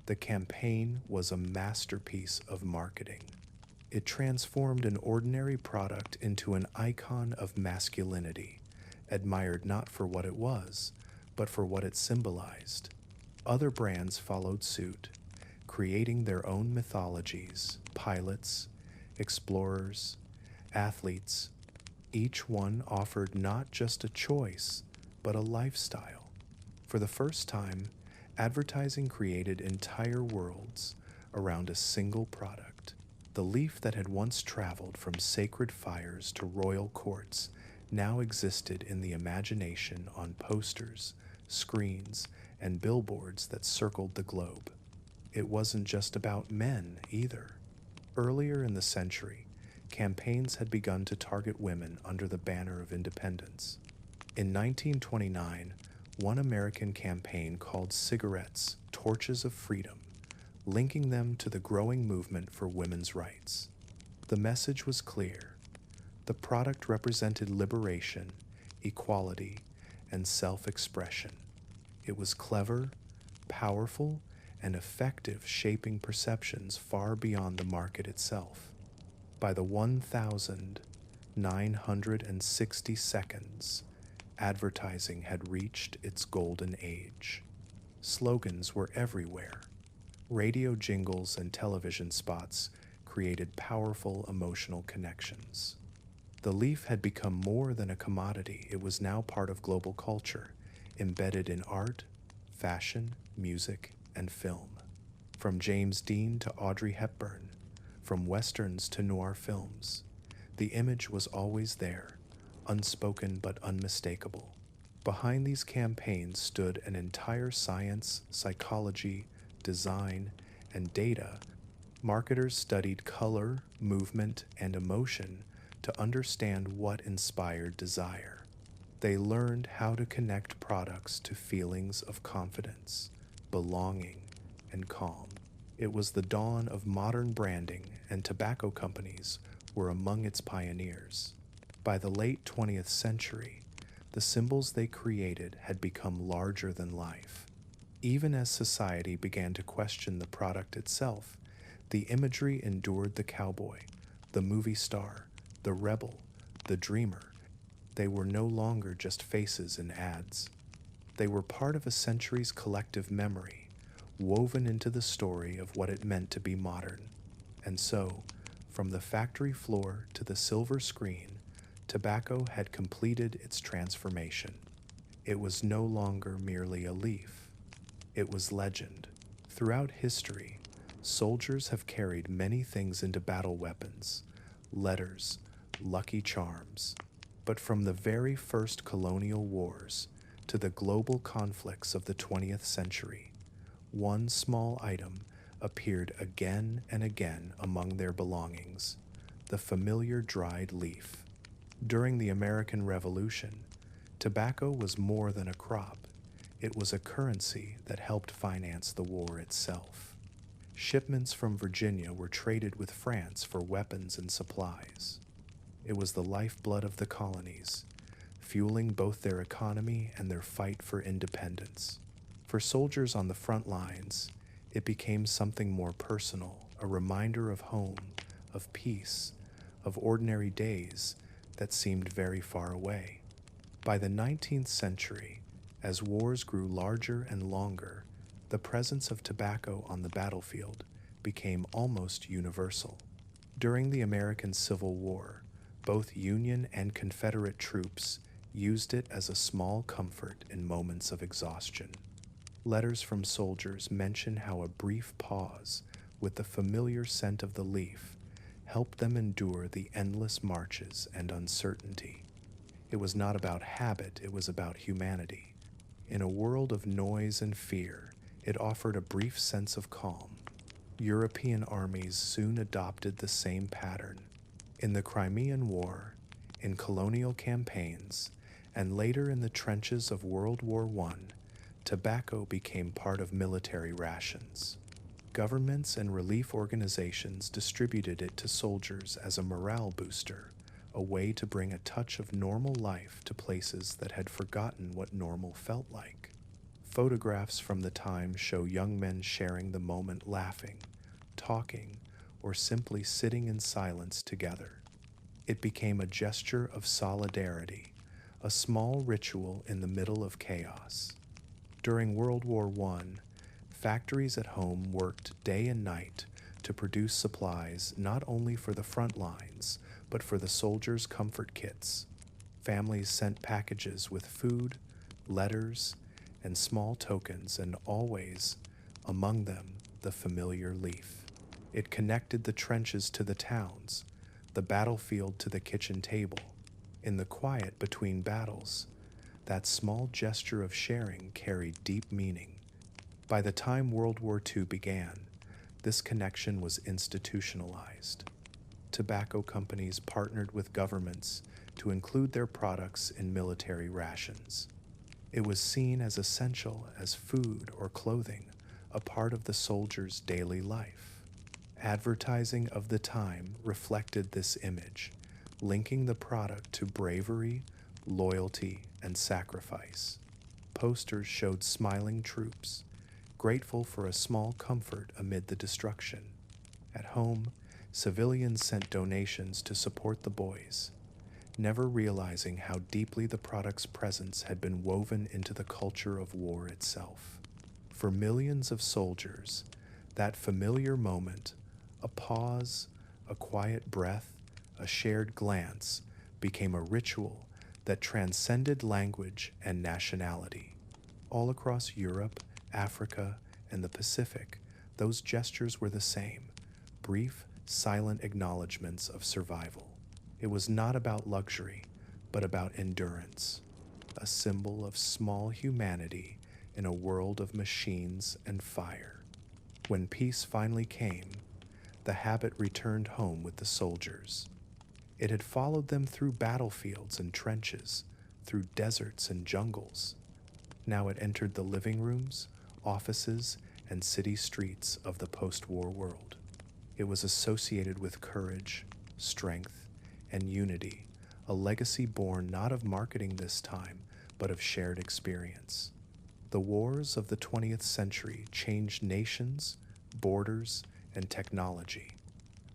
The campaign was a masterpiece of marketing. It transformed an ordinary product into an icon of masculinity, admired not for what it was, but for what it symbolized. Other brands followed suit, creating their own mythologies: pilots, explorers, athletes. Each one offered not just a choice, but a lifestyle. For the first time, advertising created entire worlds around a single product. The leaf that had once traveled from sacred fires to royal courts now existed in the imagination on posters, screens, and billboards that circled the globe. It wasn't just about men either. Earlier in the century, campaigns had begun to target women under the banner of independence. In 1929, one American campaign called cigarettes "Torches of Freedom," linking them to the growing movement for women's rights. The message was clear. The product represented liberation, equality, and self-expression. It was clever, powerful, and effective, shaping perceptions far beyond the market itself. By the 1,960 seconds, advertising had reached its golden age. Slogans were everywhere. Radio jingles and television spots created powerful emotional connections. The leaf had become more than a commodity. It was now part of global culture, embedded in art, fashion, music, and film. From James Dean to Audrey Hepburn, from westerns to noir films, the image was always there, unspoken but unmistakable. Behind these campaigns stood an entire science, psychology, design, and data. Marketers studied color, movement, and emotion to understand what inspired desire. They learned how to connect products to feelings of confidence, belonging, and calm. It was the dawn of modern branding, and tobacco companies were among its pioneers. By the late 20th century, the symbols they created had become larger than life. Even as society began to question the product itself, the imagery endured: the cowboy, the movie star, the rebel, the dreamer. They were no longer just faces in ads. They were part of a century's collective memory, woven into the story of what it meant to be modern. And so, from the factory floor to the silver screen, tobacco had completed its transformation. It was no longer merely a leaf. It was legend. Throughout history, soldiers have carried many things into battle weapons: letters, lucky charms. But from the very first colonial wars to the global conflicts of the 20th century, one small item appeared again and again among their belongings: the familiar dried leaf. During the American Revolution, tobacco was more than a crop. It was a currency that helped finance the war itself. Shipments from Virginia were traded with France for weapons and supplies. It was the lifeblood of the colonies, fueling both their economy and their fight for independence. For soldiers on the front lines, it became something more personal, a reminder of home, of peace, of ordinary days that seemed very far away. By the 19th century, as wars grew larger and longer, the presence of tobacco on the battlefield became almost universal. During the American Civil War, both Union and Confederate troops used it as a small comfort in moments of exhaustion. Letters from soldiers mention how a brief pause with the familiar scent of the leaf helped them endure the endless marches and uncertainty. It was not about habit, it was about humanity. In a world of noise and fear, it offered a brief sense of calm. European armies soon adopted the same pattern. In the Crimean War, in colonial campaigns, and later in the trenches of World War I, tobacco became part of military rations. Governments and relief organizations distributed it to soldiers as a morale booster, a way to bring a touch of normal life to places that had forgotten what normal felt like. Photographs from the time show young men sharing the moment, laughing, talking, or simply sitting in silence together. It became a gesture of solidarity, a small ritual in the middle of chaos. During World War I, factories at home worked day and night to produce supplies not only for the front lines, but for the soldiers' comfort kits. Families sent packages with food, letters, and small tokens, and always, among them, the familiar leaf. It connected the trenches to the towns, the battlefield to the kitchen table. In the quiet between battles, that small gesture of sharing carried deep meaning. By the time World War II began, this connection was institutionalized. Tobacco companies partnered with governments to include their products in military rations. It was seen as essential as food or clothing, a part of the soldier's daily life. Advertising of the time reflected this image, linking the product to bravery, loyalty, and sacrifice. Posters showed smiling troops, grateful for a small comfort amid the destruction. At home, civilians sent donations to support the boys, never realizing how deeply the product's presence had been woven into the culture of war itself. For millions of soldiers, that familiar moment, a pause, a quiet breath, a shared glance, became a ritual that transcended language and nationality. All across Europe, Africa, and the Pacific, those gestures were the same, brief, silent acknowledgments of survival. It was not about luxury, but about endurance, a symbol of small humanity in a world of machines and fire. When peace finally came, the habit returned home with the soldiers. It had followed them through battlefields and trenches, through deserts and jungles. Now it entered the living rooms, offices, and city streets of the post-war world. It was associated with courage, strength, and unity, a legacy born not of marketing this time, but of shared experience. The wars of the 20th century changed nations, borders, and technology,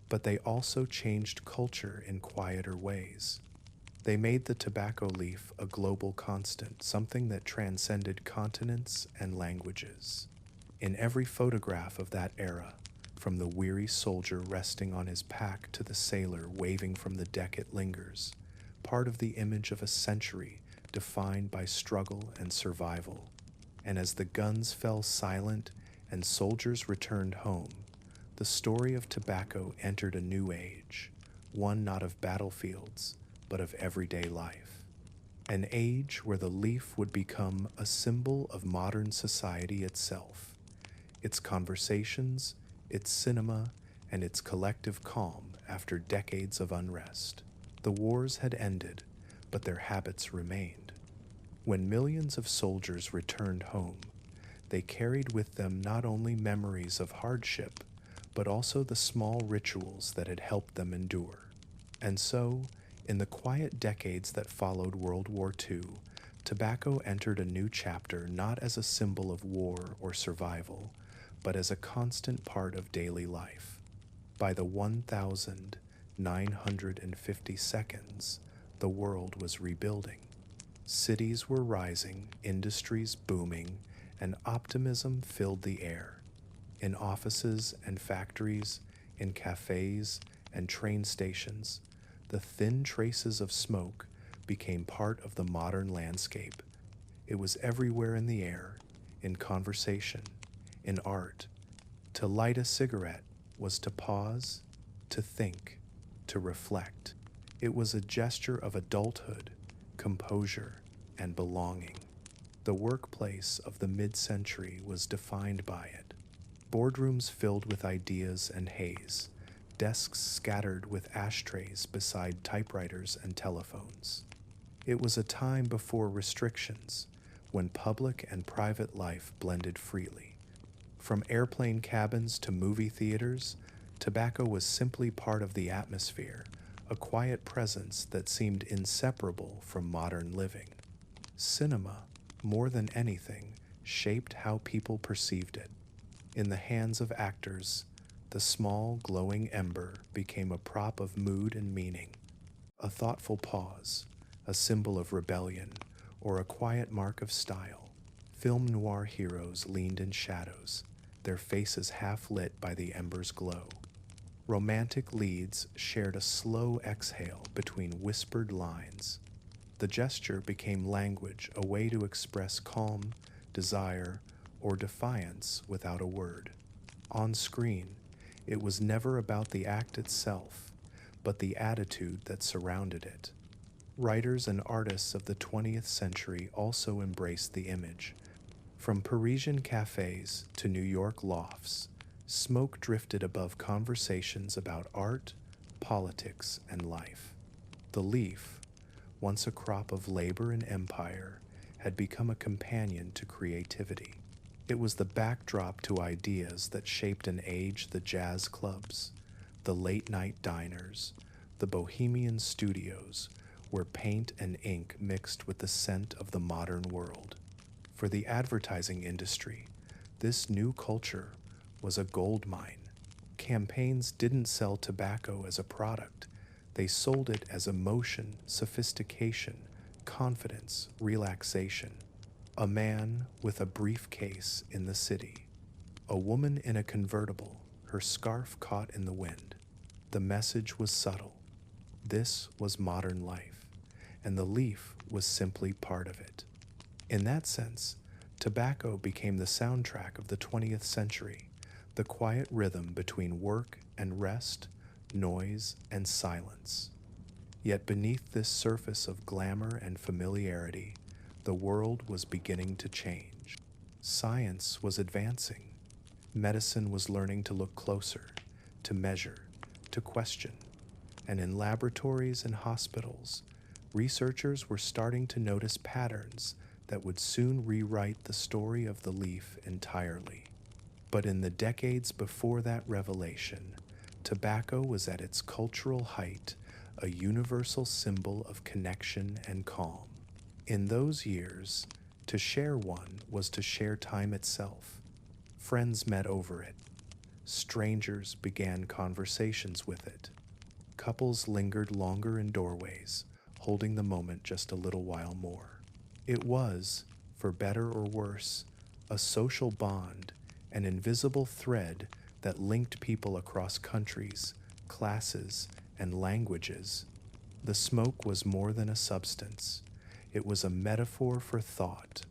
but they also changed culture in quieter ways. They made the tobacco leaf a global constant, something that transcended continents and languages. In every photograph of that era, from the weary soldier resting on his pack to the sailor waving from the deck, it lingers, part of the image of a century defined by struggle and survival. And as the guns fell silent and soldiers returned home, the story of tobacco entered a new age, one not of battlefields, but of everyday life. An age where the leaf would become a symbol of modern society itself, its conversations, its cinema, and its collective calm after decades of unrest. The wars had ended, but their habits remained. When millions of soldiers returned home, they carried with them not only memories of hardship, but also the small rituals that had helped them endure. And so, in the quiet decades that followed World War II, tobacco entered a new chapter not as a symbol of war or survival, but as a constant part of daily life. By the 1950 seconds, the world was rebuilding. Cities were rising, industries booming, and optimism filled the air. In offices and factories, in cafes and train stations, the thin traces of smoke became part of the modern landscape. It was everywhere in the air, in conversation, in art. To light a cigarette was to pause, to think, to reflect. It was a gesture of adulthood, composure, and belonging. The workplace of the mid-century was defined by it. Boardrooms filled with ideas and haze, desks scattered with ashtrays beside typewriters and telephones. It was a time before restrictions, when public and private life blended freely. From airplane cabins to movie theaters, tobacco was simply part of the atmosphere, a quiet presence that seemed inseparable from modern living. Cinema, more than anything, shaped how people perceived it. In the hands of actors, the small, glowing ember became a prop of mood and meaning, a thoughtful pause, a symbol of rebellion, or a quiet mark of style. Film noir heroes leaned in shadows, their faces half lit by the ember's glow. Romantic leads shared a slow exhale between whispered lines. The gesture became language, a way to express calm, desire, or defiance without a word. On screen, it was never about the act itself, but the attitude that surrounded it. Writers and artists of the 20th century also embraced the image. From Parisian cafes to New York lofts, smoke drifted above conversations about art, politics, and life. The leaf, once a crop of labor and empire, had become a companion to creativity. It was the backdrop to ideas that shaped an age: the jazz clubs, the late-night diners, the bohemian studios, where paint and ink mixed with the scent of the modern world. For the advertising industry, this new culture was a gold mine. Campaigns didn't sell tobacco as a product. They sold it as emotion, sophistication, confidence, relaxation. A man with a briefcase in the city. A woman in a convertible, her scarf caught in the wind. The message was subtle. This was modern life, and the leaf was simply part of it. In that sense, tobacco became the soundtrack of the 20th century, the quiet rhythm between work and rest, noise and silence. Yet beneath this surface of glamour and familiarity, the world was beginning to change. Science was advancing. Medicine was learning to look closer, to measure, to question. And in laboratories and hospitals, researchers were starting to notice patterns that would soon rewrite the story of the leaf entirely. But in the decades before that revelation, tobacco was at its cultural height, a universal symbol of connection and calm. In those years, to share one was to share time itself. Friends met over it. Strangers began conversations with it. Couples lingered longer in doorways, holding the moment just a little while more. It was, for better or worse, a social bond, an invisible thread that linked people across countries, classes, and languages. The smoke was more than a substance. It was a metaphor for thought,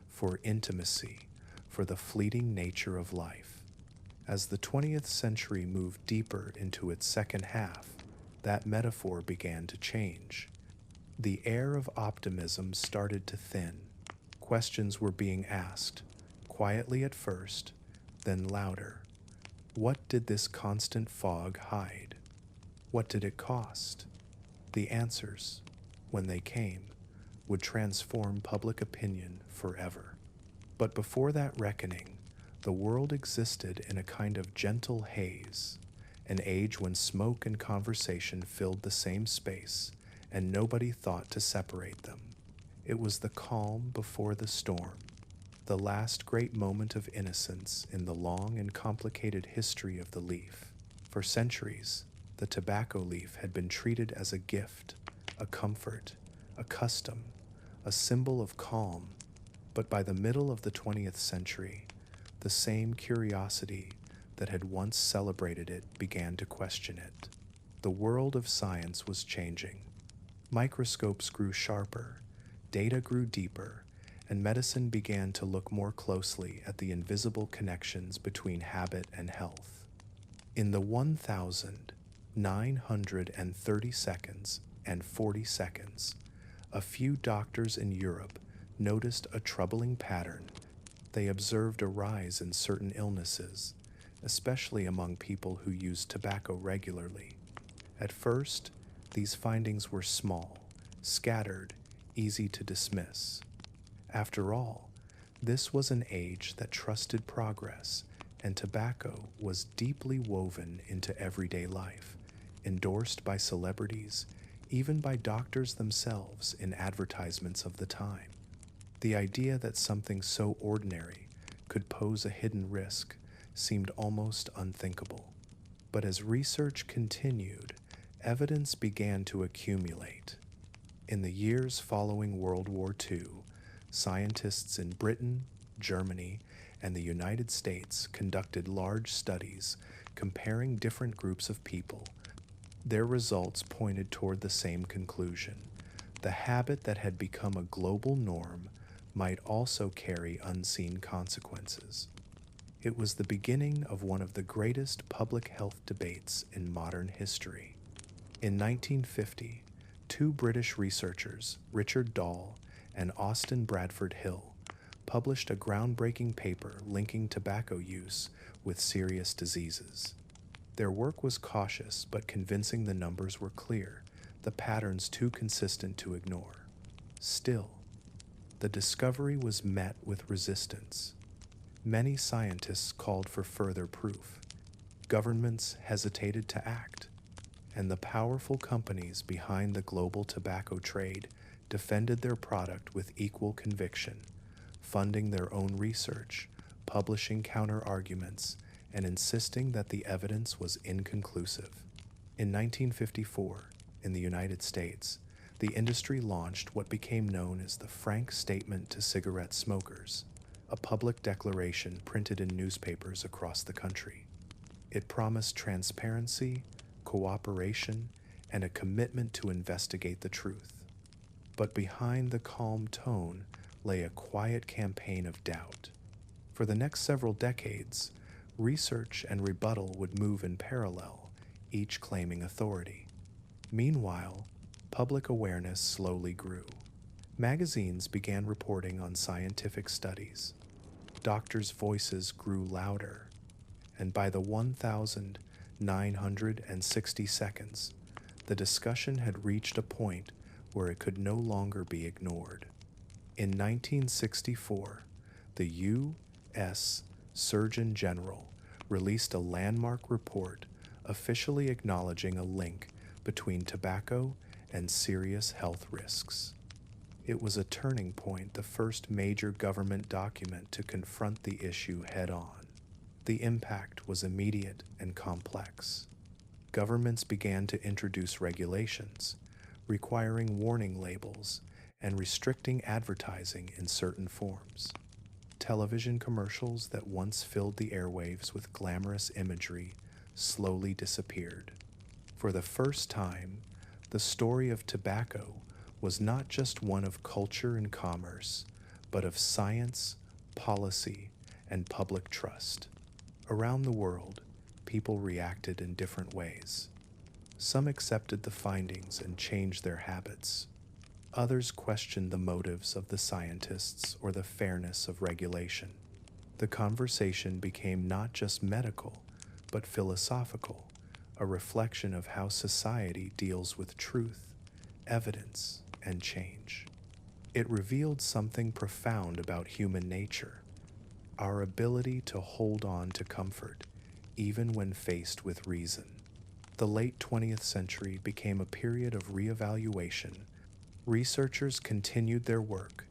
for intimacy, for the fleeting nature of life. As the 20th century moved deeper into its second half, that metaphor began to change. The air of optimism started to thin. Questions were being asked, quietly at first, then louder. What did this constant fog hide? What did it cost? The answers, when they came, would transform public opinion forever. But before that reckoning, the world existed in a kind of gentle haze, an age when smoke and conversation filled the same space, and nobody thought to separate them. It was the calm before the storm, the last great moment of innocence in the long and complicated history of the leaf. For centuries, the tobacco leaf had been treated as a gift, a comfort, a custom, a symbol of calm. But by the middle of the 20th century, the same curiosity that had once celebrated it began to question it. The world of science was changing. Microscopes grew sharper, data grew deeper, and medicine began to look more closely at the invisible connections between habit and health. In the 1,930 seconds and 40 seconds, a few doctors in Europe noticed a troubling pattern. They observed a rise in certain illnesses, especially among people who used tobacco regularly. At first, these findings were small, scattered, easy to dismiss. After all, this was an age that trusted progress, and tobacco was deeply woven into everyday life, endorsed by celebrities, even by doctors themselves in advertisements of the time. The idea that something so ordinary could pose a hidden risk seemed almost unthinkable. But as research continued, evidence began to accumulate. In the years following World War II, scientists in Britain, Germany, and the United States conducted large studies comparing different groups of people. Their results pointed toward the same conclusion. The habit that had become a global norm might also carry unseen consequences. It was the beginning of one of the greatest public health debates in modern history. In 1950, two British researchers, Richard Dahl and Austin Bradford Hill, published a groundbreaking paper linking tobacco use with serious diseases. Their work was cautious, but convincing. The numbers were clear, the patterns too consistent to ignore. Still, the discovery was met with resistance. Many scientists called for further proof. Governments hesitated to act, and the powerful companies behind the global tobacco trade defended their product with equal conviction, funding their own research, publishing counter-arguments, and insisting that the evidence was inconclusive. In 1954, in the United States, the industry launched what became known as the Frank Statement to Cigarette Smokers, a public declaration printed in newspapers across the country. It promised transparency, cooperation, and a commitment to investigate the truth. But behind the calm tone lay a quiet campaign of doubt. For the next several decades, research and rebuttal would move in parallel, each claiming authority. Meanwhile, public awareness slowly grew. Magazines began reporting on scientific studies. Doctors' voices grew louder, and by the 1,960 seconds, the discussion had reached a point where it could no longer be ignored. In 1964, the U.S. Surgeon General released a landmark report officially acknowledging a link between tobacco and serious health risks. It was a turning point, the first major government document to confront the issue head-on. The impact was immediate and complex. Governments began to introduce regulations, requiring warning labels and restricting advertising in certain forms. Television commercials that once filled the airwaves with glamorous imagery slowly disappeared. For the first time, the story of tobacco was not just one of culture and commerce, but of science, policy, and public trust. Around the world, people reacted in different ways. Some accepted the findings and changed their habits. Others questioned the motives of the scientists or the fairness of regulation. The conversation became not just medical, but philosophical, a reflection of how society deals with truth, evidence, and change. It revealed something profound about human nature, our ability to hold on to comfort, even when faced with reason. The late 20th century became a period of reevaluation. Researchers continued their work,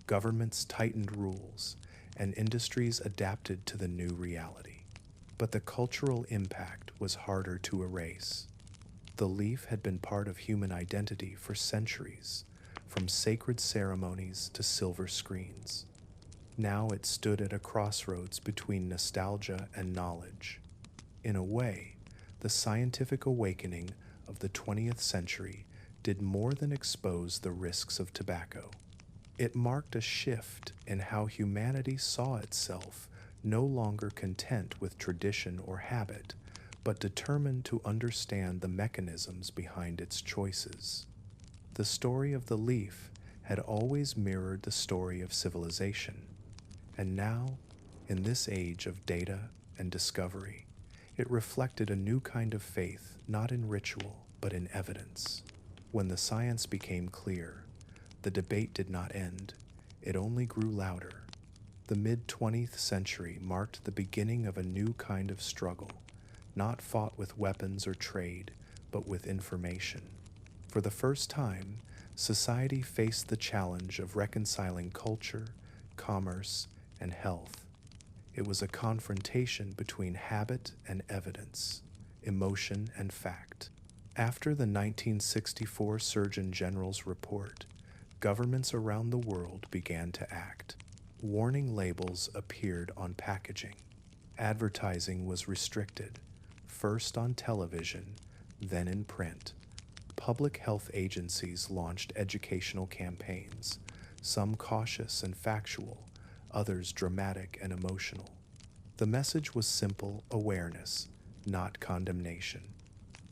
governments tightened rules, and industries adapted to the new reality. But the cultural impact was harder to erase. The leaf had been part of human identity for centuries, from sacred ceremonies to silver screens. Now it stood at a crossroads between nostalgia and knowledge. In a way, the scientific awakening of the 20th century did more than expose the risks of tobacco. It marked a shift in how humanity saw itself, no longer content with tradition or habit, but determined to understand the mechanisms behind its choices. The story of the leaf had always mirrored the story of civilization, and now, in this age of data and discovery, it reflected a new kind of faith, not in ritual, but in evidence. When the science became clear, the debate did not end. it only grew louder. The mid-20th century marked the beginning of a new kind of struggle, not fought with weapons or trade, but with information. For the first time, society faced the challenge of reconciling culture, commerce, and health. It was a confrontation between habit and evidence, emotion and fact. After the 1964 Surgeon General's report, governments around the world began to act. Warning labels appeared on packaging. Advertising was restricted, first on television, then in print. Public health agencies launched educational campaigns, some cautious and factual, others dramatic and emotional. The message was simple awareness, not condemnation.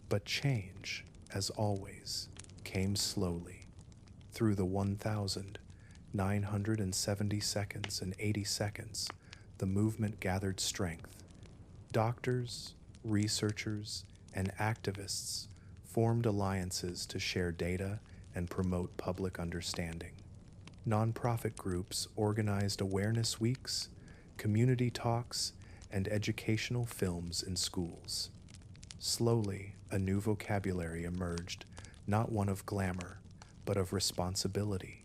But change, as always, came slowly. Through the 1,970 seconds and 80 seconds, the movement gathered strength. Doctors, researchers, and activists formed alliances to share data and promote public understanding. Nonprofit groups organized awareness weeks, community talks, and educational films in schools. Slowly, a new vocabulary emerged, not one of glamour, but of responsibility.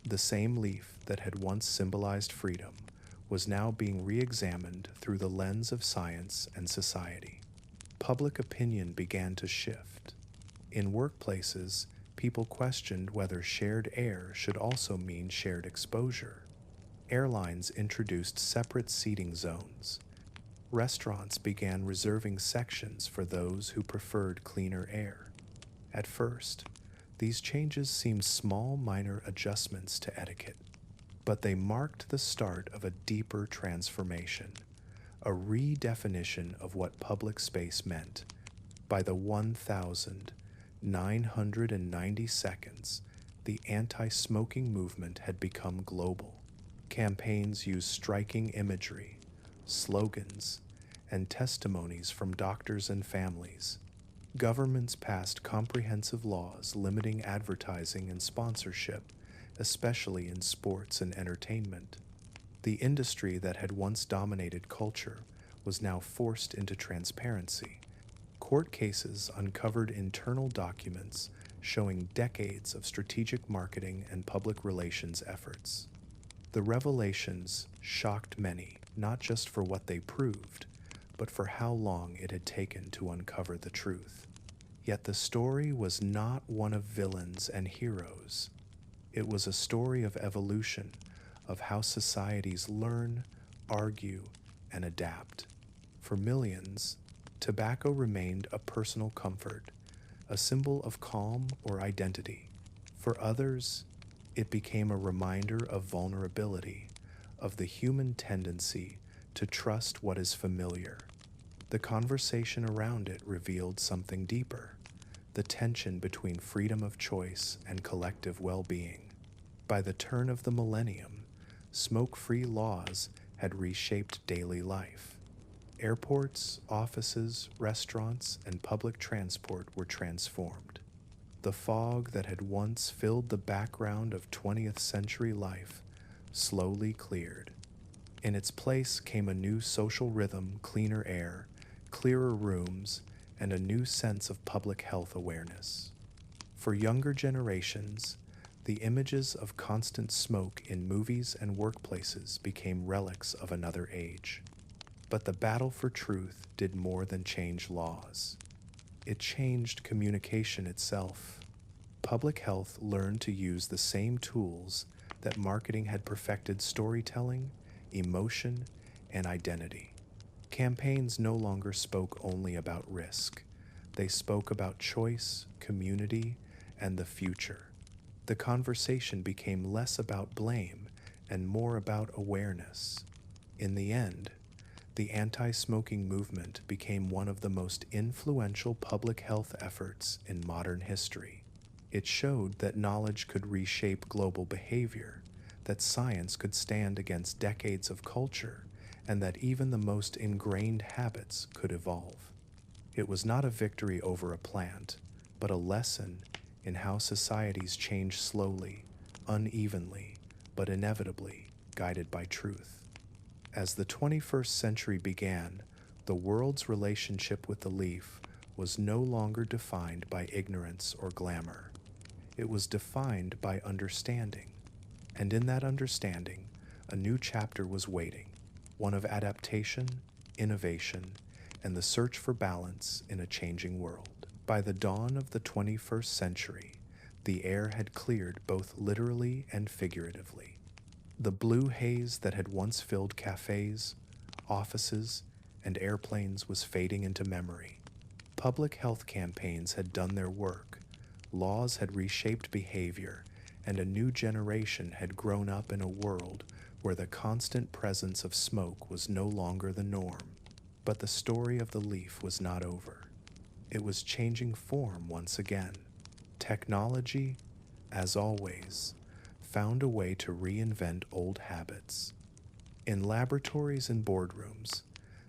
The same leaf that had once symbolized freedom was now being re-examined through the lens of science and society. Public opinion began to shift. In workplaces, people questioned whether shared air should also mean shared exposure. Airlines introduced separate seating zones. Restaurants began reserving sections for those who preferred cleaner air. At first, these changes seemed small, minor adjustments to etiquette, but they marked the start of a deeper transformation, a redefinition of what public space meant. By the 1,990 seconds, the anti-smoking movement had become global. Campaigns used striking imagery, slogans, and testimonies from doctors and families. Governments passed comprehensive laws limiting advertising and sponsorship, especially in sports and entertainment. The industry that had once dominated culture was now forced into transparency. Court cases uncovered internal documents showing decades of strategic marketing and public relations efforts. The revelations shocked many, not just for what they proved, but for how long it had taken to uncover the truth. Yet the story was not one of villains and heroes. It was a story of evolution, of how societies learn, argue, and adapt. For millions, tobacco remained a personal comfort, a symbol of calm or identity. For others, it became a reminder of vulnerability, of the human tendency to trust what is familiar. The conversation around it revealed something deeper, the tension between freedom of choice and collective well-being. By the turn of the millennium, smoke-free laws had reshaped daily life. Airports, offices, restaurants, and public transport were transformed. The fog that had once filled the background of 20th century life slowly cleared. In its place came a new social rhythm, cleaner air, clearer rooms, and a new sense of public health awareness. For younger generations, the images of constant smoke in movies and workplaces became relics of another age. But the battle for truth did more than change laws. It changed communication itself. Public health learned to use the same tools that marketing had perfected: storytelling, emotion, and identity. Campaigns no longer spoke only about risk. They spoke about choice, community, and the future. The conversation became less about blame and more about awareness. In the end, the anti-smoking movement became one of the most influential public health efforts in modern history. It showed that knowledge could reshape global behavior, that science could stand against decades of culture, and that even the most ingrained habits could evolve. It was not a victory over a plant, but a lesson in how societies change slowly, unevenly, but inevitably guided by truth. As the 21st century began, the world's relationship with the leaf was no longer defined by ignorance or glamour. It was defined by understanding, and in that understanding, a new chapter was waiting, one of adaptation, innovation, and the search for balance in a changing world. By the dawn of the 21st century, the air had cleared both literally and figuratively. The blue haze that had once filled cafes, offices, and airplanes was fading into memory. Public health campaigns had done their work, laws had reshaped behavior, and a new generation had grown up in a world where the constant presence of smoke was no longer the norm. But the story of the leaf was not over. It was changing form once again. Technology, as always, found a way to reinvent old habits. In laboratories and boardrooms,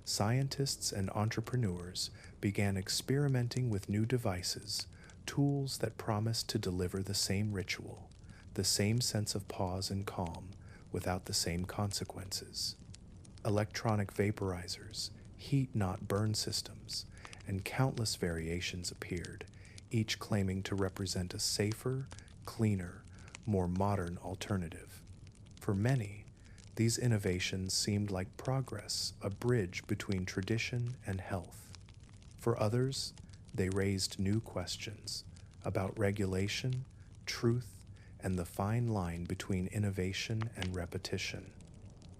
scientists and entrepreneurs began experimenting with new devices, tools that promised to deliver the same ritual, the same sense of pause and calm, without the same consequences. Electronic vaporizers, heat-not-burn systems, and countless variations appeared, each claiming to represent a safer, cleaner, more modern alternative. For many, these innovations seemed like progress, a bridge between tradition and health. For others, they raised new questions about regulation, truth, and the fine line between innovation and repetition.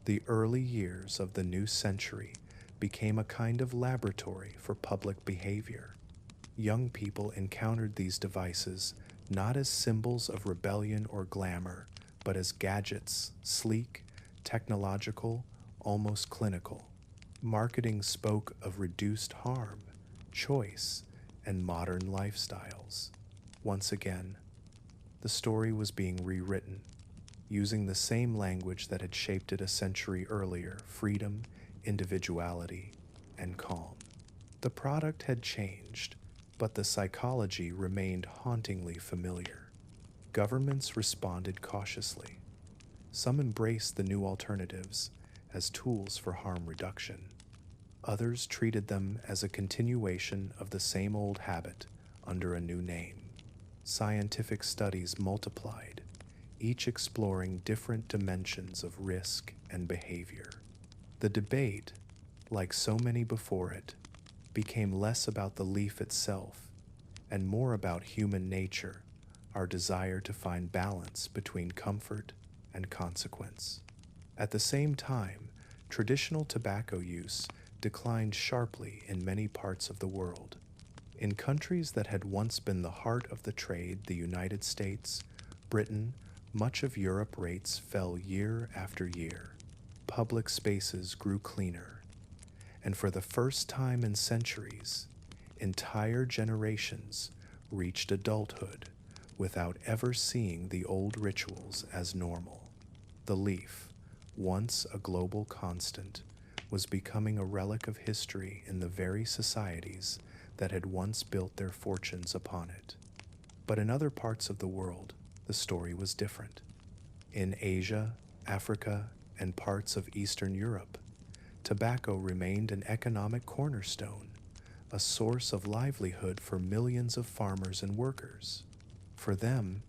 The early years of the new century became a kind of laboratory for public behavior. Young people encountered these devices not as symbols of rebellion or glamour, but as gadgets, sleek, technological, almost clinical. Marketing spoke of reduced harm, choice, and modern lifestyles. Once again, the story was being rewritten, using the same language that had shaped it a century earlier: freedom, individuality, and calm. The product had changed, but the psychology remained hauntingly familiar. Governments responded cautiously. Some embraced the new alternatives as tools for harm reduction. Others treated them as a continuation of the same old habit under a new name. Scientific studies multiplied, each exploring different dimensions of risk and behavior. The debate, like so many before it, became less about the leaf itself and more about human nature, our desire to find balance between comfort and consequence. At the same time, traditional tobacco use declined sharply in many parts of the world. In countries that had once been the heart of the trade, the United States, Britain, much of Europe, rates fell year after year. Public spaces grew cleaner, and for the first time in centuries, entire generations reached adulthood without ever seeing the old rituals as normal. The leaf, once a global constant, was becoming a relic of history in the very societies that had once built their fortunes upon it. But in other parts of the world, the story was different. In Asia, Africa, and parts of Eastern Europe, tobacco remained an economic cornerstone, a source of livelihood for millions of farmers and workers. For them,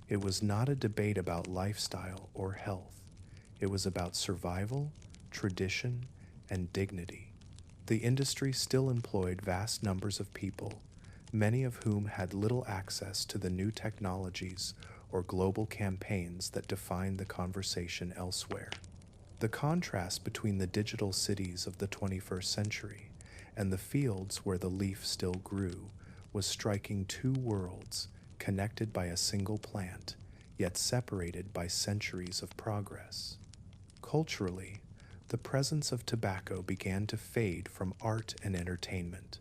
it was not a debate about lifestyle or health. It was about survival, tradition, and dignity. The industry still employed vast numbers of people, many of whom had little access to the new technologies or global campaigns that defined the conversation elsewhere. The contrast between the digital cities of the 21st century and the fields where the leaf still grew was striking. Two worlds connected by a single plant, yet separated by centuries of progress. Culturally, the presence of tobacco began to fade from art and entertainment.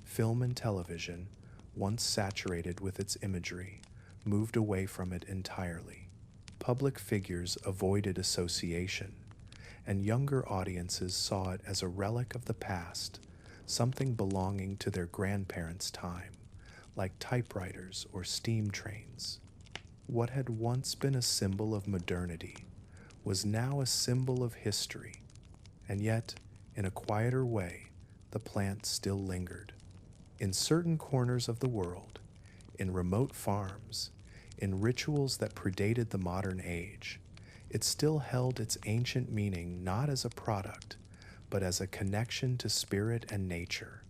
Film and television, once saturated with its imagery, moved away from it entirely. Public figures avoided association, and younger audiences saw it as a relic of the past, something belonging to their grandparents' time, like typewriters or steam trains. What had once been a symbol of modernity was now a symbol of history, and yet, in a quieter way, the plant still lingered. In certain corners of the world, in remote farms, in rituals that predated the modern age, it still held its ancient meaning not as a product, but as a connection to spirit and nature.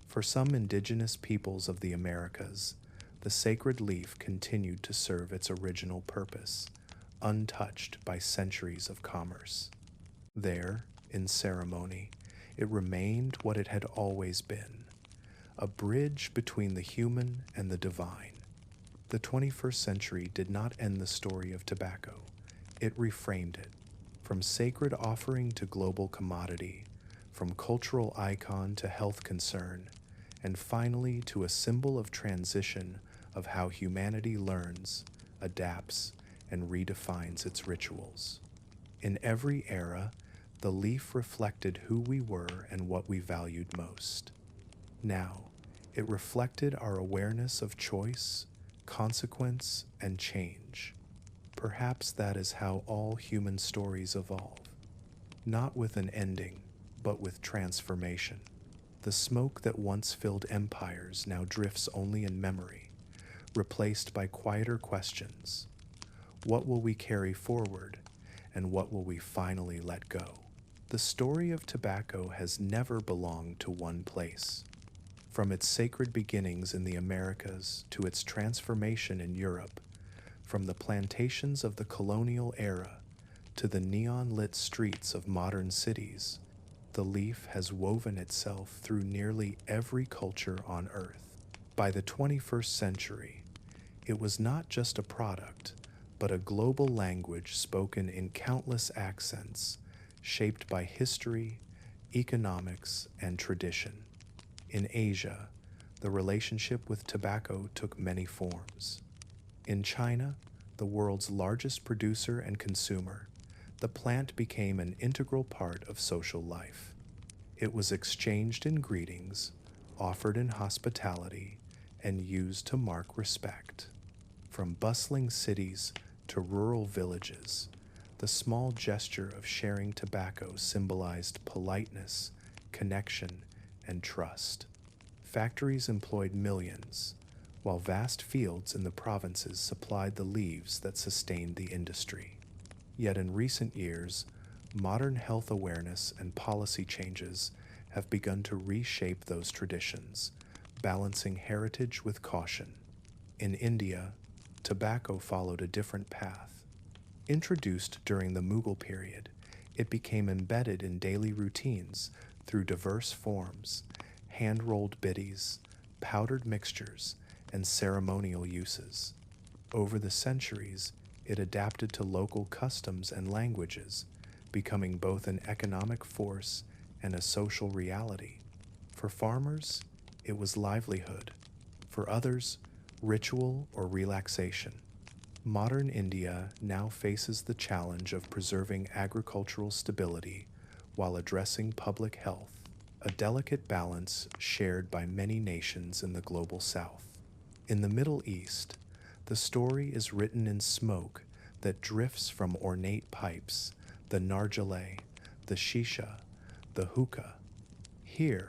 For some indigenous peoples of the Americas, the sacred leaf continued to serve its original purpose, untouched by centuries of commerce. There, in ceremony, it remained what it had always been, a bridge between the human and the divine. The 21st century did not end the story of tobacco, it reframed it. From sacred offering to global commodity, from cultural icon to health concern, and finally to a symbol of transition of how humanity learns, adapts, and redefines its rituals. In every era, the leaf reflected who we were and what we valued most. Now, it reflected our awareness of choice, consequence, and change. Perhaps that is how all human stories evolve, not with an ending, but with transformation. The smoke that once filled empires now drifts only in memory, replaced by quieter questions. What will we carry forward, and what will we finally let go? The story of tobacco has never belonged to one place. From its sacred beginnings in the Americas to its transformation in Europe, from the plantations of the colonial era to the neon-lit streets of modern cities, the leaf has woven itself through nearly every culture on Earth. By the 21st century, it was not just a product, but a global language spoken in countless accents, shaped by history, economics, and tradition. In Asia, the relationship with tobacco took many forms. In China, the world's largest producer and consumer, the plant became an integral part of social life. It was exchanged in greetings, offered in hospitality, and used to mark respect. From bustling cities to rural villages, the small gesture of sharing tobacco symbolized politeness, connection, and trust. Factories employed millions, while vast fields in the provinces supplied the leaves that sustained the industry. Yet in recent years, modern health awareness and policy changes have begun to reshape those traditions, balancing heritage with caution. In India, tobacco followed a different path. Introduced during the Mughal period, it became embedded in daily routines through diverse forms, hand-rolled biddies, powdered mixtures, and ceremonial uses. Over the centuries, it adapted to local customs and languages, becoming both an economic force and a social reality. For farmers, it was livelihood. For others, ritual or relaxation. Modern India now faces the challenge of preserving agricultural stability while addressing public health, a delicate balance shared by many nations in the global south. In the Middle East, the story is written in smoke that drifts from ornate pipes, the nargileh, the shisha, the hookah. Here,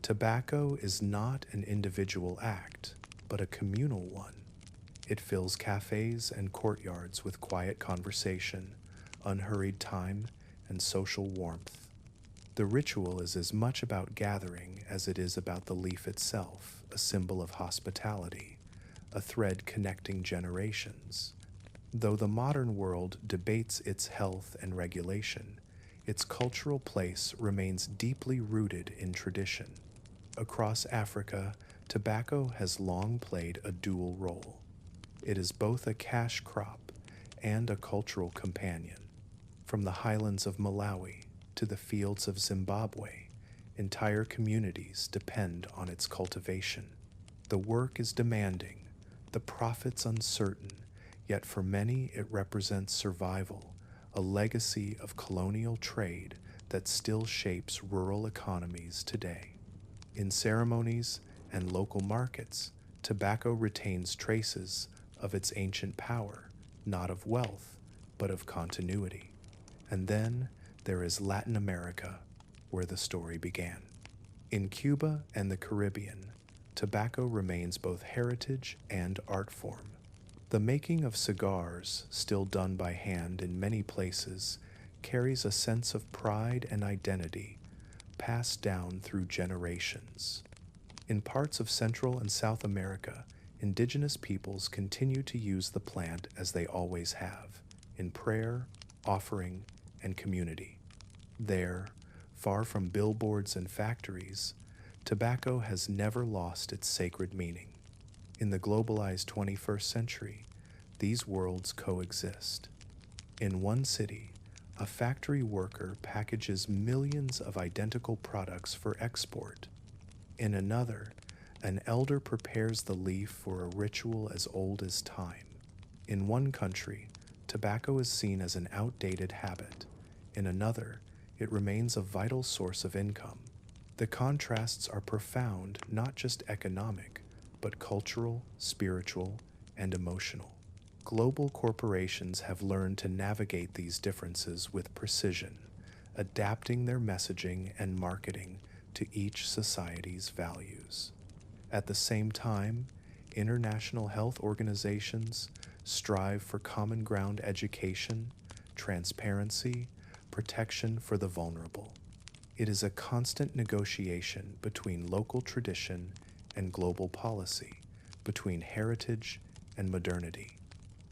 tobacco is not an individual act, but a communal one. It fills cafes and courtyards with quiet conversation, unhurried time, and social warmth. The ritual is as much about gathering as it is about the leaf itself, a symbol of hospitality, a thread connecting generations. Though the modern world debates its health and regulation, its cultural place remains deeply rooted in tradition. Across Africa, tobacco has long played a dual role. It is both a cash crop and a cultural companion. From the highlands of Malawi to the fields of Zimbabwe, entire communities depend on its cultivation. The work is demanding, the profits uncertain, yet for many it represents survival, a legacy of colonial trade that still shapes rural economies today. In ceremonies and local markets, tobacco retains traces of its ancient power, not of wealth, but of continuity. And then there is Latin America, where the story began. In Cuba and the Caribbean, tobacco remains both heritage and art form. The making of cigars, still done by hand in many places, carries a sense of pride and identity passed down through generations. In parts of Central and South America, indigenous peoples continue to use the plant as they always have, in prayer, offering, and community. There, far from billboards and factories, tobacco has never lost its sacred meaning. In the globalized 21st century, these worlds coexist. In one city, a factory worker packages millions of identical products for export. In another, an elder prepares the leaf for a ritual as old as time. In one country, tobacco is seen as an outdated habit. In another, it remains a vital source of income. The contrasts are profound, not just economic, but cultural, spiritual, and emotional. Global corporations have learned to navigate these differences with precision, adapting their messaging and marketing to each society's values. At the same time, international health organizations strive for common ground education, transparency, protection for the vulnerable. It is a constant negotiation between local tradition and global policy, between heritage and modernity.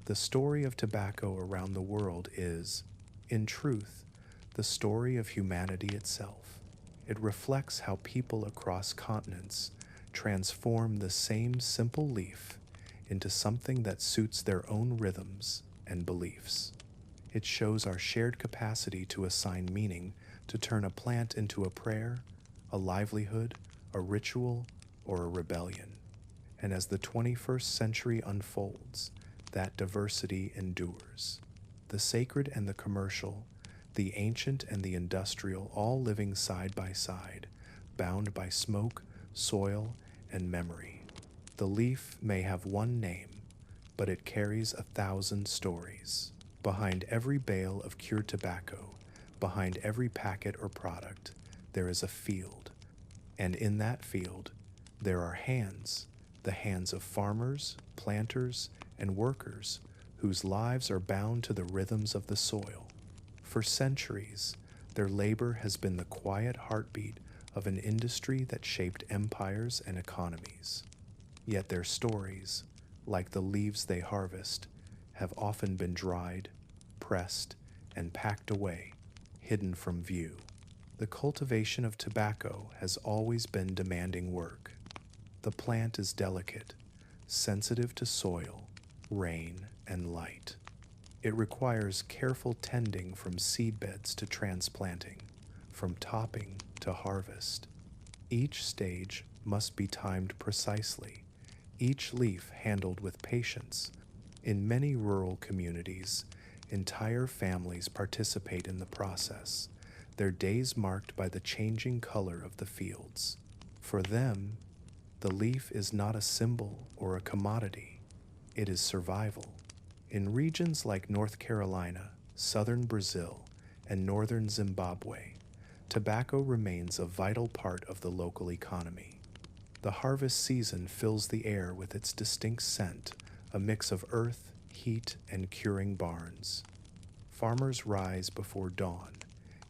The story of tobacco around the world is, in truth, the story of humanity itself. It reflects how people across continents transform the same simple leaf into something that suits their own rhythms and beliefs. It shows our shared capacity to assign meaning, to turn a plant into a prayer, a livelihood, a ritual, or a rebellion. And as the 21st century unfolds, that diversity endures. The sacred and the commercial, the ancient and the industrial, all living side by side, bound by smoke, soil, and memory. The leaf may have one name, but it carries 1,000 stories. Behind every bale of cured tobacco, behind every packet or product, there is a field. And in that field, there are hands, the hands of farmers, planters, and workers whose lives are bound to the rhythms of the soil. For centuries, their labor has been the quiet heartbeat of an industry that shaped empires and economies. Yet their stories, like the leaves they harvest, have often been dried, pressed, and packed away, hidden from view. The cultivation of tobacco has always been demanding work. The plant is delicate, sensitive to soil, rain, and light. It requires careful tending from seedbeds to transplanting, from topping to harvest. Each stage must be timed precisely, each leaf handled with patience. In many rural communities, entire families participate in the process, their days marked by the changing color of the fields. For them, the leaf is not a symbol or a commodity. It is survival. In regions like North Carolina, southern Brazil, and northern Zimbabwe, tobacco remains a vital part of the local economy. The harvest season fills the air with its distinct scent, a mix of earth, heat, and curing barns. Farmers rise before dawn,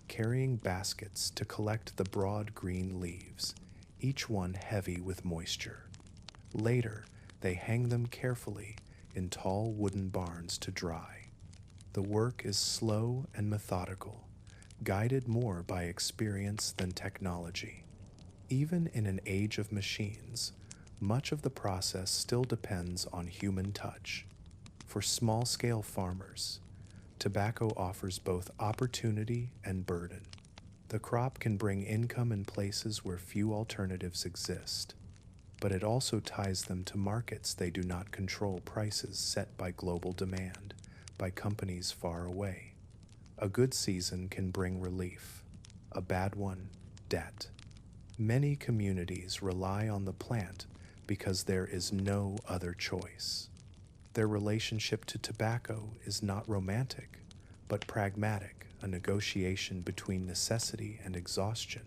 carrying baskets to collect the broad green leaves, each one heavy with moisture. Later, they hang them carefully in tall wooden barns to dry. The work is slow and methodical, guided more by experience than technology. Even in an age of machines, much of the process still depends on human touch. For small-scale farmers, tobacco offers both opportunity and burden. The crop can bring income in places where few alternatives exist, but it also ties them to markets they do not control, prices set by global demand, by companies far away. A good season can bring relief, a bad one, debt. Many communities rely on the plant because there is no other choice. Their relationship to tobacco is not romantic, but pragmatic, a negotiation between necessity and exhaustion.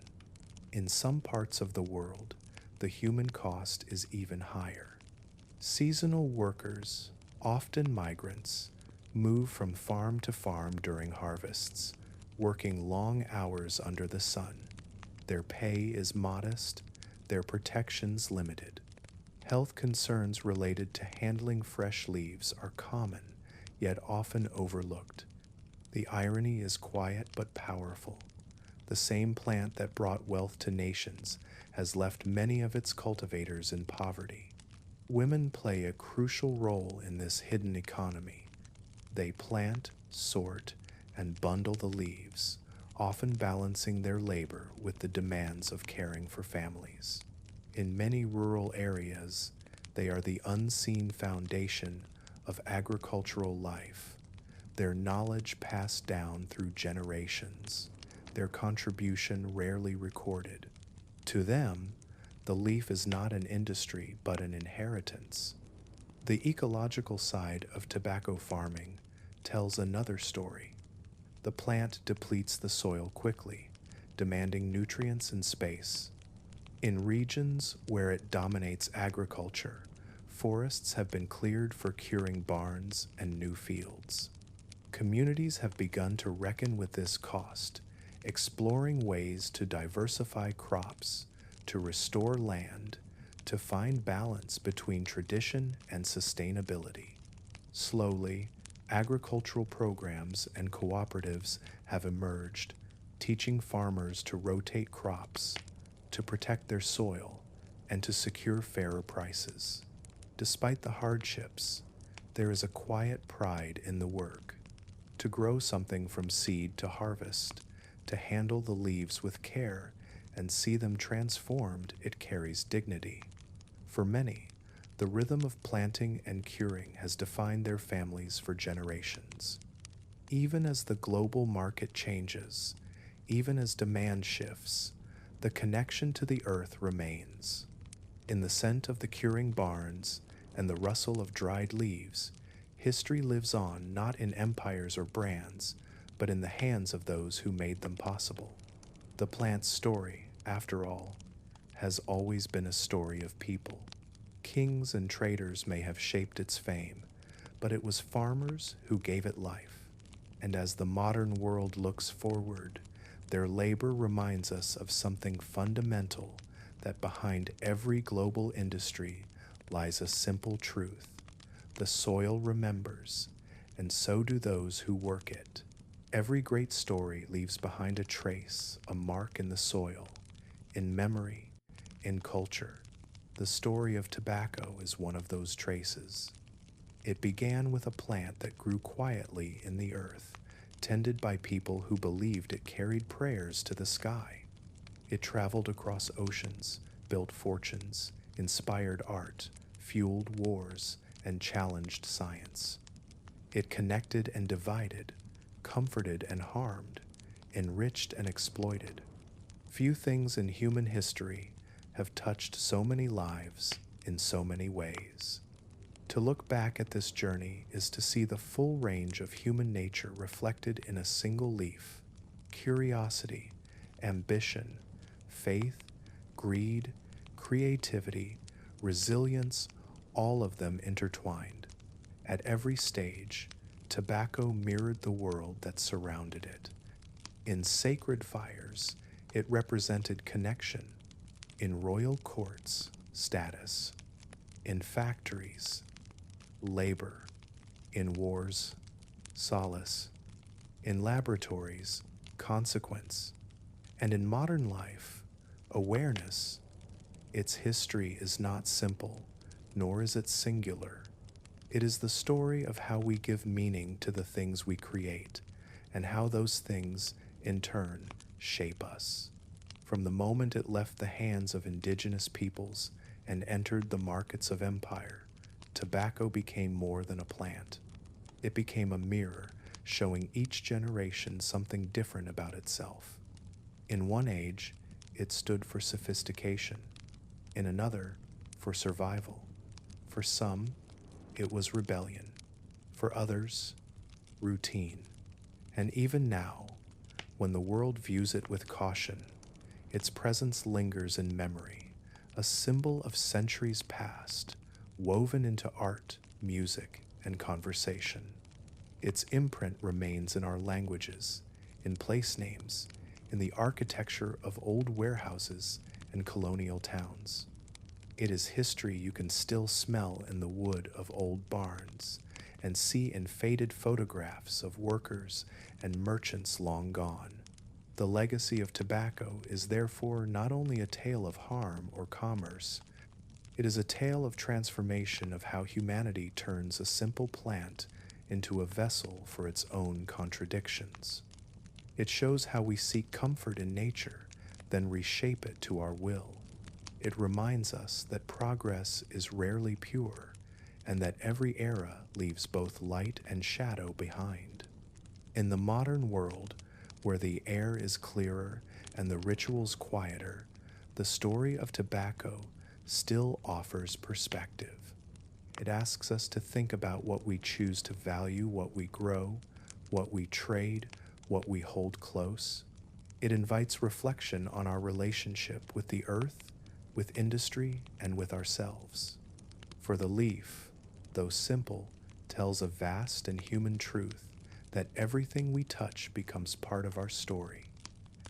In some parts of the world, the human cost is even higher. Seasonal workers, often migrants, move from farm to farm during harvests, working long hours under the sun. Their pay is modest, their protections limited. Health concerns related to handling fresh leaves are common, yet often overlooked. The irony is quiet but powerful. The same plant that brought wealth to nations has left many of its cultivators in poverty. Women play a crucial role in this hidden economy. They plant, sort, and bundle the leaves, often balancing their labor with the demands of caring for families. In many rural areas, they are the unseen foundation of agricultural life, their knowledge passed down through generations, their contribution rarely recorded. To them, the leaf is not an industry but an inheritance. The ecological side of tobacco farming tells another story. The plant depletes the soil quickly, demanding nutrients and space. In regions where it dominates agriculture, forests have been cleared for curing barns and new fields. Communities have begun to reckon with this cost, exploring ways to diversify crops, to restore land, to find balance between tradition and sustainability. Slowly, agricultural programs and cooperatives have emerged, teaching farmers to rotate crops, to protect their soil, and to secure fairer prices. Despite the hardships, there is a quiet pride in the work. To grow something from seed to harvest, to handle the leaves with care and see them transformed, it carries dignity. For many, the rhythm of planting and curing has defined their families for generations. Even as the global market changes, even as demand shifts, the connection to the earth remains. In the scent of the curing barns and the rustle of dried leaves, history lives on not in empires or brands, but in the hands of those who made them possible. The plant's story, after all, has always been a story of people. Kings and traders may have shaped its fame, but it was farmers who gave it life. And as the modern world looks forward, their labor reminds us of something fundamental, that behind every global industry lies a simple truth. The soil remembers, and so do those who work it. Every great story leaves behind a trace, a mark in the soil, in memory, in culture. The story of tobacco is one of those traces. It began with a plant that grew quietly in the earth, tended by people who believed it carried prayers to the sky. It traveled across oceans, built fortunes, inspired art, fueled wars, and challenged science. It connected and divided, comforted and harmed, enriched and exploited. Few things in human history have touched so many lives in so many ways. To look back at this journey is to see the full range of human nature reflected in a single leaf. Curiosity, ambition, faith, greed, creativity, resilience, all of them intertwined. At every stage, tobacco mirrored the world that surrounded it. In sacred fires, it represented connection. In royal courts, status. In factories, labor. In wars, solace. In laboratories, consequence. And in modern life, awareness. Its history is not simple, nor is it singular. It is the story of how we give meaning to the things we create, and how those things, in turn, shape us. From the moment it left the hands of indigenous peoples and entered the markets of empire, tobacco became more than a plant. It became a mirror, showing each generation something different about itself. In one age, it stood for sophistication. In another, for survival. For some, it was rebellion. For others, routine. And even now, when the world views it with caution, its presence lingers in memory, a symbol of centuries past, woven into art, music, and conversation. Its imprint remains in our languages, in place names, in the architecture of old warehouses and colonial towns. It is history you can still smell in the wood of old barns and see in faded photographs of workers and merchants long gone. The legacy of tobacco is therefore not only a tale of harm or commerce, it is a tale of transformation of how humanity turns a simple plant into a vessel for its own contradictions. It shows how we seek comfort in nature, then reshape it to our will. It reminds us that progress is rarely pure, and that every era leaves both light and shadow behind. In the modern world, where the air is clearer and the rituals quieter, the story of tobacco still offers perspective. It asks us to think about what we choose to value, what we grow, what we trade, what we hold close. It invites reflection on our relationship with the earth, with industry, and with ourselves. For the leaf, though simple, tells a vast and human truth that everything we touch becomes part of our story.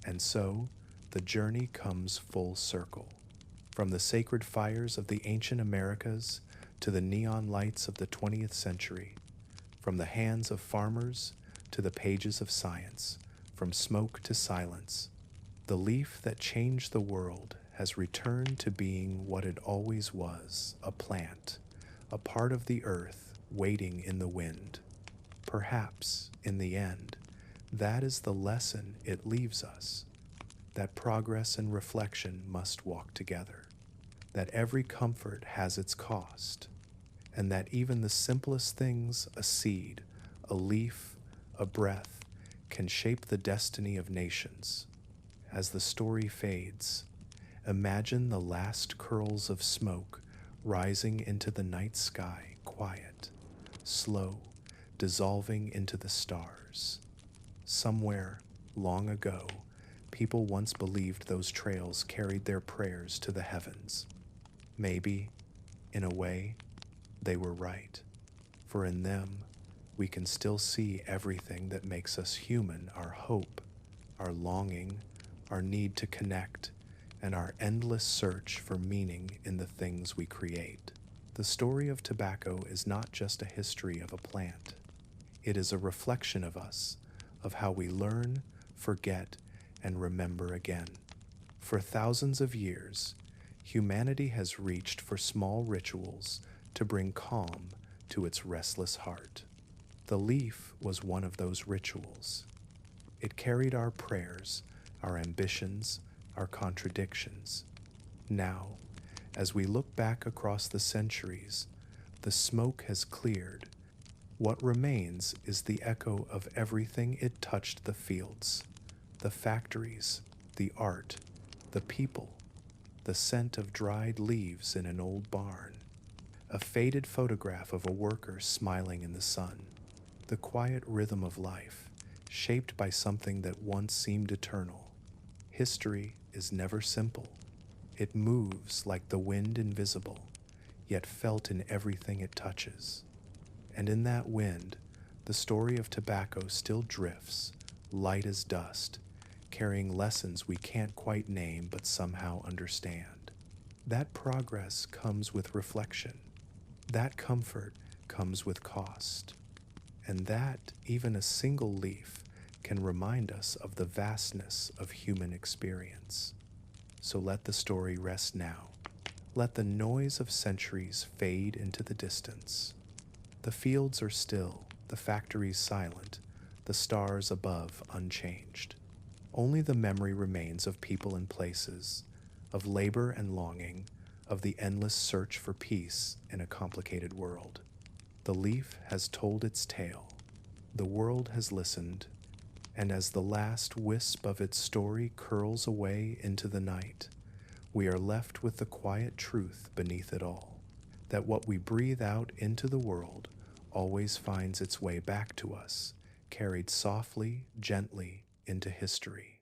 And so, the journey comes full circle. From the sacred fires of the ancient Americas to the neon lights of the 20th century, from the hands of farmers to the pages of science, from smoke to silence, the leaf that changed the world has returned to being what it always was, a plant, a part of the earth waiting in the wind. Perhaps, in the end, that is the lesson it leaves us, that progress and reflection must walk together, that every comfort has its cost, and that even the simplest things, a seed, a leaf, a breath, can shape the destiny of nations. As the story fades, imagine the last curls of smoke rising into the night sky, quiet, slow, dissolving into the stars. Somewhere, long ago, people once believed those trails carried their prayers to the heavens. Maybe, in a way, they were right, for in them, we can still see everything that makes us human, our hope, our longing, our need to connect, and our endless search for meaning in the things we create. The story of tobacco is not just a history of a plant. It is a reflection of us, of how we learn, forget, and remember again. For thousands of years, humanity has reached for small rituals to bring calm to its restless heart. The leaf was one of those rituals. It carried our prayers, our ambitions, our contradictions. Now, as we look back across the centuries, the smoke has cleared. What remains is the echo of everything it touched: the fields, the factories, the art, the people, the scent of dried leaves in an old barn, a faded photograph of a worker smiling in the sun, the quiet rhythm of life, shaped by something that once seemed eternal. History is never simple. It moves like the wind, invisible, yet felt in everything it touches. And in that wind, the story of tobacco still drifts, light as dust, carrying lessons we can't quite name but somehow understand. That progress comes with reflection. That comfort comes with cost. And that even a single leaf can remind us of the vastness of human experience. So let the story rest now. Let the noise of centuries fade into the distance. The fields are still, the factories silent, the stars above unchanged. Only the memory remains of people and places, of labor and longing, of the endless search for peace in a complicated world. The leaf has told its tale, the world has listened, and as the last wisp of its story curls away into the night, we are left with the quiet truth beneath it all, that what we breathe out into the world always finds its way back to us, carried softly, gently into history.